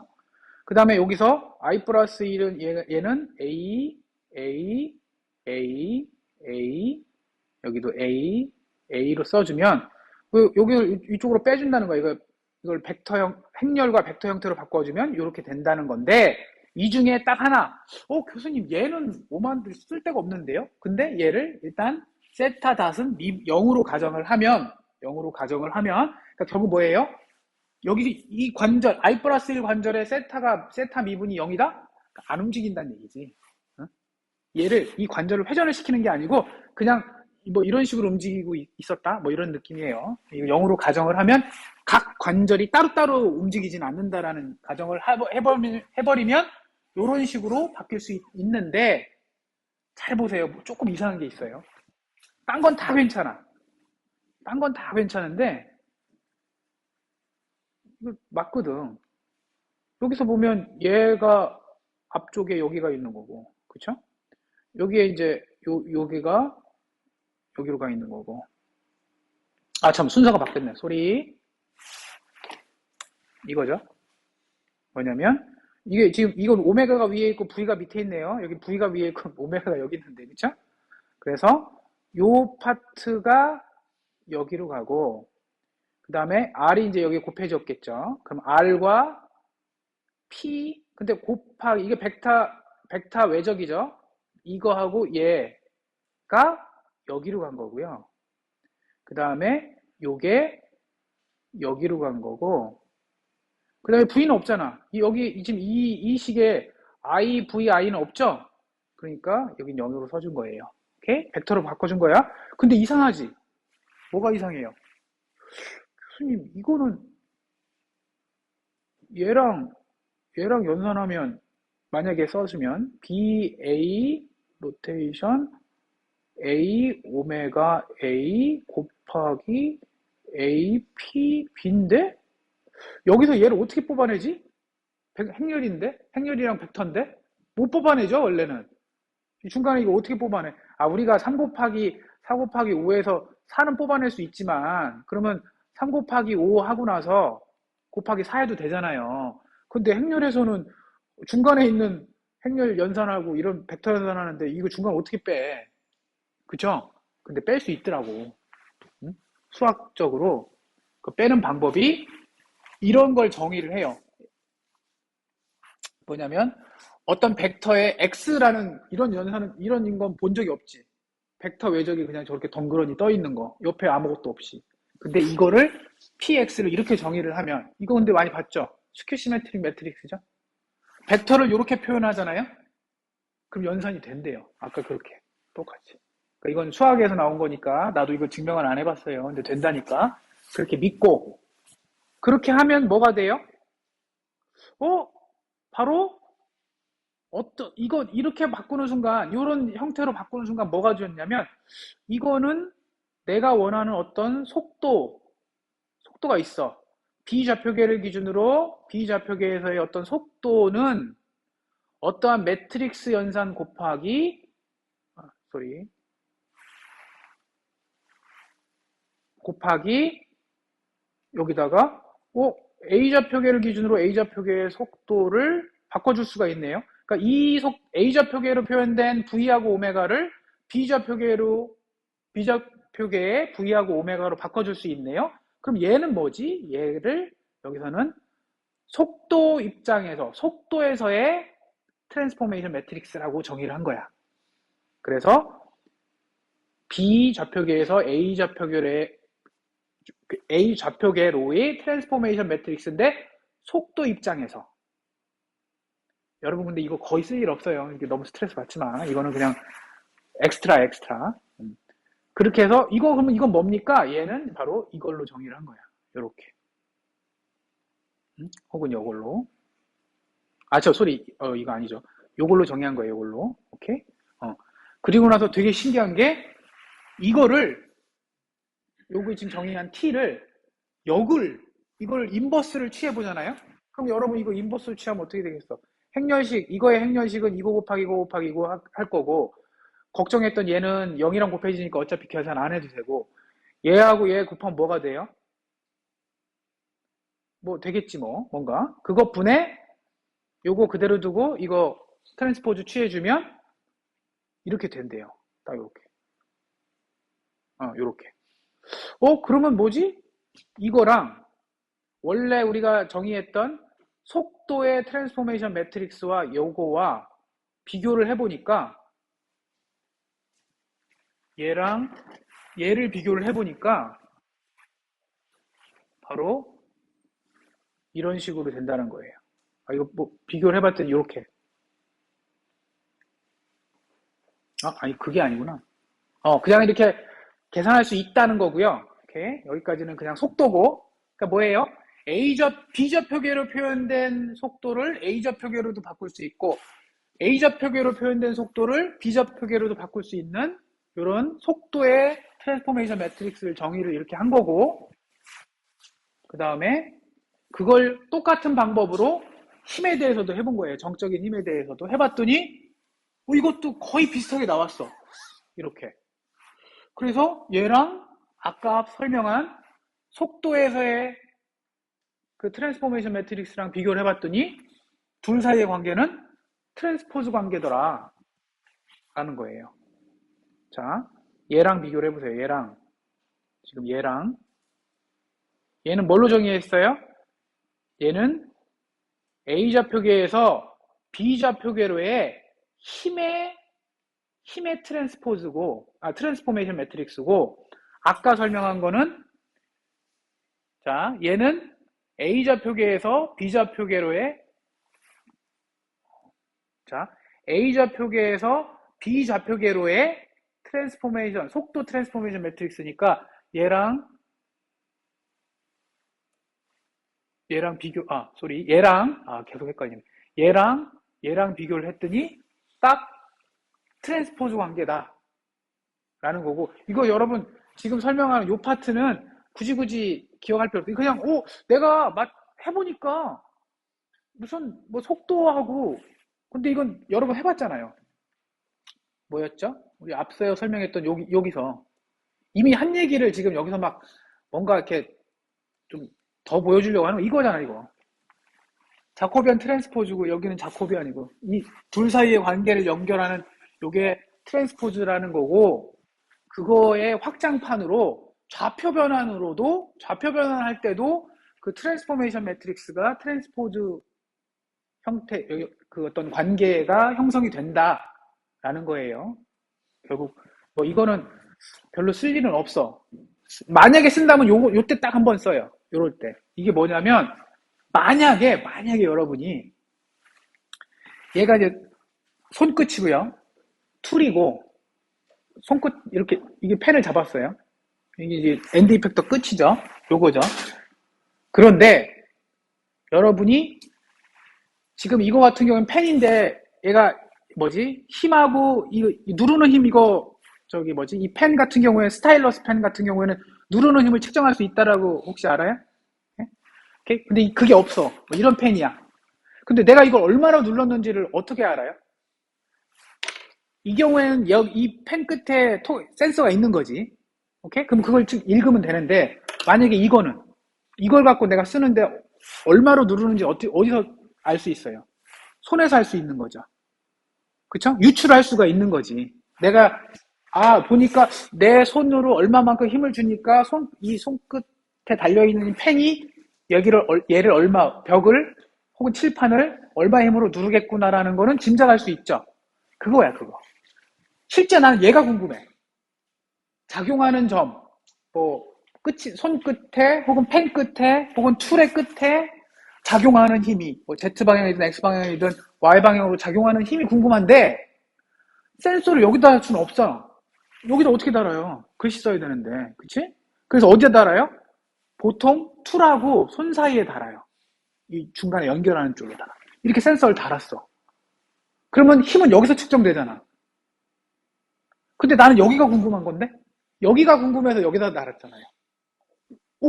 그 다음에 여기서 I 플러스 1은 얘는 A 여기도 A로 써주면 여기 이쪽으로 빼준다는 거야. 이걸 행렬과 벡터 형태로 바꿔주면 이렇게 된다는 건데 이 중에 딱 하나 교수님 얘는 뭐만 쓸 데가 없는데요? 근데 얘를 일단 세타 닷은 0으로 가정을 하면 그러니까 결국 뭐예요? 여기 이 관절 I 플러스 1 관절의 세타 미분이 0이다? 그러니까 안 움직인다는 얘기지. 얘를 이 관절을 회전을 시키는 게 아니고 그냥 뭐 이런 식으로 움직이고 있었다 뭐 이런 느낌이에요. 0으로 가정을 하면 각 관절이 따로따로 움직이진 않는다라는 가정을 해버리면 이런 식으로 바뀔 수 있는데 잘 보세요. 조금 이상한 게 있어요. 딴 건 다 괜찮아. 딴 건 다 괜찮은데 이거 맞거든. 여기서 보면 얘가 앞쪽에 여기가 있는 거고 그쵸? 여기에 이제 여기가 여기로 가 있는 거고 참 순서가 바뀌었네. 소리 이거죠. 뭐냐면 이게 지금 이건 오메가가 위에 있고 V가 밑에 있네요. 여기 V가 위에 있고 오메가가 여기 있는데 그쵸? 그래서 요 파트가 여기로 가고 그 다음에 R이 이제 여기 곱해졌겠죠. 그럼 R과 P, 근데 곱하기, 이게 벡터 외적이죠. 이거하고 얘가 여기로 간 거고요. 그 다음에 요게 여기로 간 거고, 그 다음에 V는 없잖아. 여기 지금 이 식에 I, V, I는 없죠? 그러니까 여긴 0으로 써준 거예요. 오케이? 벡터로 바꿔준 거야. 근데 이상하지? 뭐가 이상해요? 교수님, 이거는 얘랑 연산하면 만약에 써주면 BA 로테이션 A 오메가 A 곱하기 AP B인데 여기서 얘를 어떻게 뽑아내지? 행렬인데? 행렬이랑 벡터인데? 못 뽑아내죠 원래는. 중간에 이거 어떻게 뽑아내? 우리가 3 곱하기 5에서 4는 뽑아낼 수 있지만 그러면 3 곱하기 5 하고 나서 곱하기 4 해도 되잖아요. 근데 행렬에서는 중간에 있는 행렬 연산하고 이런 벡터 연산하는데 이거 중간 어떻게 빼? 그죠? 근데 뺄 수 있더라고. 응? 수학적으로 그 빼는 방법이 이런 걸 정의를 해요. 뭐냐면 어떤 벡터에 x라는 이런 연산은 이런 건 본 적이 없지. 벡터 외적이 그냥 저렇게 덩그러니 떠 있는 거. 옆에 아무것도 없이. 근데 이거를 px를 이렇게 정의를 하면 이거 근데 많이 봤죠? 스큐 시메트릭 매트릭스죠? 벡터를 이렇게 표현하잖아요? 그럼 연산이 된대요. 아까 그렇게 똑같이. 그러니까 이건 수학에서 나온 거니까 나도 이거 증명을 안 해봤어요. 근데 된다니까 그렇게 믿고 그렇게 하면 뭐가 돼요? 바로 이거 이렇게 바꾸는 순간 이런 형태로 바꾸는 순간 뭐가 되었냐면 이거는 내가 원하는 어떤 속도가 있어. B좌표계를 기준으로 B좌표계에서의 어떤 속도는 어떠한 매트릭스 연산 곱하기 여기다가 A좌표계를 기준으로 A좌표계의 속도를 바꿔줄 수가 있네요. 그러니까 A좌표계로 표현된 V하고 오메가를 B좌표계의 V하고 오메가로 바꿔줄 수 있네요. 그럼 얘는 뭐지? 얘를 여기서는 속도 입장에서 속도에서의 트랜스포메이션 매트릭스라고 정의를 한 거야. 그래서 B좌표계에서 A좌표계로의 트랜스포메이션 매트릭스인데 속도 입장에서 여러분 근데 이거 거의 쓸 일 없어요. 이게 너무 스트레스 받지 마. 이거는 그냥 엑스트라. 그렇게 해서 그러면 이건 뭡니까? 얘는 바로 이걸로 정의를 한 거야. 요렇게. 혹은 요걸로. 이거 아니죠. 요걸로 정의한 거예요. 요걸로. 오케이? 그리고 나서 되게 신기한 게 요거 지금 정의한 t를 이걸 인버스를 취해보잖아요? 그럼 여러분 이거 인버스를 취하면 어떻게 되겠어? 이거의 행렬식은 이거 곱하기 이거 곱하기 이거 할 거고, 걱정했던 얘는 0이랑 곱해지니까 어차피 계산 안 해도 되고, 얘하고 얘 곱하면 뭐가 돼요? 뭐 되겠지 뭔가. 그것 분에 요거 그대로 두고 이거 트랜스포즈 취해주면 이렇게 된대요. 딱 요렇게. 요렇게. 그러면 뭐지? 이거랑 원래 우리가 정의했던 속도의 트랜스포메이션 매트릭스와 요거와 비교를 해보니까 얘를 비교를 해보니까 바로 이런 식으로 된다는 거예요. 이거 뭐 비교를 해봤더니 이렇게. 아니 그게 아니구나. 그냥 이렇게 계산할 수 있다는 거고요. 오케이. 여기까지는 그냥 속도고. 그러니까 뭐예요? B좌표계로 표현된 속도를 A좌표계로도 바꿀 수 있고 A좌표계로 표현된 속도를 B좌표계로도 바꿀 수 있는 이런 속도의 트랜스포메이션 매트릭스를 정의를 이렇게 한 거고, 그 다음에 그걸 똑같은 방법으로 힘에 대해서도 해본 거예요. 정적인 힘에 대해서도 해봤더니 이것도 거의 비슷하게 나왔어. 이렇게. 그래서 얘랑 아까 설명한 속도에서의 그 트랜스포메이션 매트릭스랑 비교를 해봤더니 둘 사이의 관계는 트랜스포즈 관계더라 라는 거예요. 자, 얘랑 비교를 해보세요. 얘랑 얘는 뭘로 정의했어요? 얘는 A좌표계에서 B좌표계로의 힘의 트랜스포즈고, 트랜스포메이션 매트릭스고, 아까 설명한 거는, 자, 얘는 A좌표계에서 B좌표계로의, 자, A좌표계에서 B좌표계로의 트랜스포메이션, 속도 트랜스포메이션 매트릭스니까, 얘랑 계속 헷갈리네. 얘랑 비교를 했더니, 딱 트랜스포즈 관계다. 라는 거고, 이거 여러분, 지금 설명하는 요 파트는 굳이 기억할 필요 없어요. 그냥, 내가 해보니까, 무슨, 속도하고, 근데 이건 여러 번 해봤잖아요. 뭐였죠? 우리 앞서 설명했던 여기서. 이미 한 얘기를 지금 여기서 뭔가 이렇게 좀 더 보여주려고 하는 거, 이거잖아, 이거. 자코비안 트랜스포즈고, 여기는 자코비안이고, 이 둘 사이의 관계를 연결하는 요게 트랜스포즈라는 거고, 그거의 확장판으로 좌표 변환할 때도 그 트랜스포메이션 매트릭스가 트랜스포즈 형태, 그 어떤 관계가 형성이 된다라는 거예요. 결국 이거는 별로 쓸 일은 없어. 만약에 쓴다면 요때 딱 한번 써요. 요럴 때. 이게 뭐냐면 만약에 여러분이 얘가 이제 손끝이고요. 툴이고 손끝 이렇게 이게 펜을 잡았어요. 이게 이제 엔드 이펙터 끝이죠. 요거죠. 그런데 여러분이 지금 이거 같은 경우는 펜인데 얘가 힘하고 이 누르는 힘 이 펜 같은 경우에 스타일러스 펜 같은 경우에는 누르는 힘을 측정할 수 있다라고 혹시 알아요? 네? 근데 그게 없어. 이런 펜이야. 근데 내가 이걸 얼마나 눌렀는지를 어떻게 알아요? 이 경우에는 이 펜 끝에 센서가 있는 거지. 오케이? 그럼 그걸 읽으면 되는데, 만약에 이걸 갖고 내가 쓰는데 얼마로 누르는지 어디서 알 수 있어요? 손에서 할 수 있는 거죠. 그쵸? 유출할 수가 있는 거지. 내가, 보니까 내 손으로 얼마만큼 힘을 주니까 이 손끝에 달려있는 펜이 얘를 벽을 혹은 칠판을 얼마 힘으로 누르겠구나라는 거는 짐작할 수 있죠. 그거야, 그거. 실제 나는 얘가 궁금해. 작용하는 점, 손끝에, 혹은 펜 끝에, 혹은 툴의 끝에 작용하는 힘이, Z방향이든 X방향이든 Y방향으로 작용하는 힘이 궁금한데, 센서를 여기다 할 수는 없잖아. 여기다 어떻게 달아요? 글씨 써야 되는데. 그치? 그래서 어디에 달아요? 보통 툴하고 손 사이에 달아요. 이 중간에 연결하는 쪽에 달아. 이렇게 센서를 달았어. 그러면 힘은 여기서 측정되잖아. 근데 나는 여기가 궁금한 건데? 여기가 궁금해서 여기다 달았잖아요.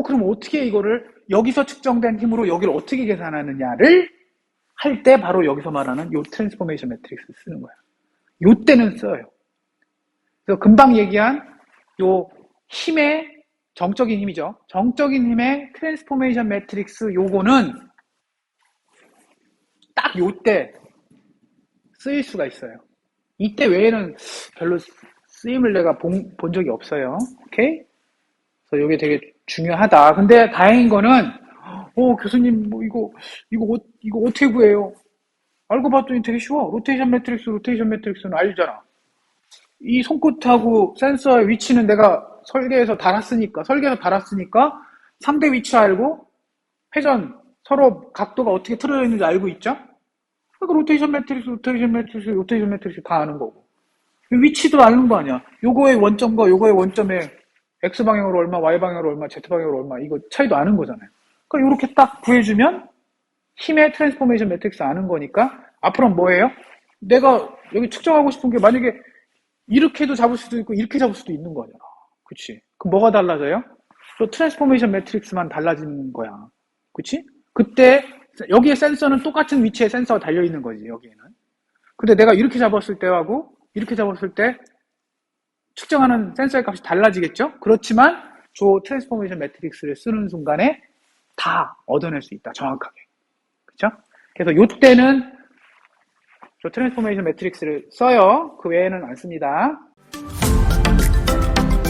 그럼 어떻게 이거를 여기서 측정된 힘으로 여기를 어떻게 계산하느냐를 할 때 바로 여기서 말하는 요 트랜스포메이션 매트릭스를 쓰는 거야. 요 때는 써요. 그래서 금방 얘기한 요 힘의 정적인 힘이죠. 정적인 힘의 트랜스포메이션 매트릭스 요거는 딱 요 때 쓰일 수가 있어요. 이때 외에는 별로 쓰임을 내가 본 적이 없어요. 오케이? 그래서 이게 되게 중요하다. 근데 다행인 거는 교수님 이거 어떻게 구해요? 알고 봤더니 되게 쉬워. 로테이션 매트릭스는 알잖아. 이 손끝하고 센서의 위치는 내가 설계해서 달았으니까 상대 위치 알고 회전 서로 각도가 어떻게 틀어져 있는지 알고 있죠? 그러니까 로테이션 매트릭스 다 아는 거고. 위치도 아는 거 아니야. 요거의 원점과 요거의 원점의 X방향으로 얼마, Y방향으로 얼마, Z방향으로 얼마, 이거 차이도 아는 거잖아요. 그러니까 이렇게 딱 구해주면 힘의 트랜스포메이션 매트릭스 아는 거니까 앞으로는 뭐예요? 내가 여기 측정하고 싶은 게 만약에 이렇게도 잡을 수도 있고 이렇게 잡을 수도 있는 거잖아. 그치? 그럼 뭐가 달라져요? 또 트랜스포메이션 매트릭스만 달라지는 거야. 그치? 그때 여기에 센서는 똑같은 위치에 센서가 달려있는 거지, 여기에는. 근데 내가 이렇게 잡았을 때하고 이렇게 잡았을 때 측정하는 센서의 값이 달라지겠죠? 그렇지만 저 트랜스포메이션 매트릭스를 쓰는 순간에 다 얻어낼 수 있다, 정확하게. 그쵸? 그래서 요때는 저 트랜스포메이션 매트릭스를 써요. 그 외에는 안 씁니다.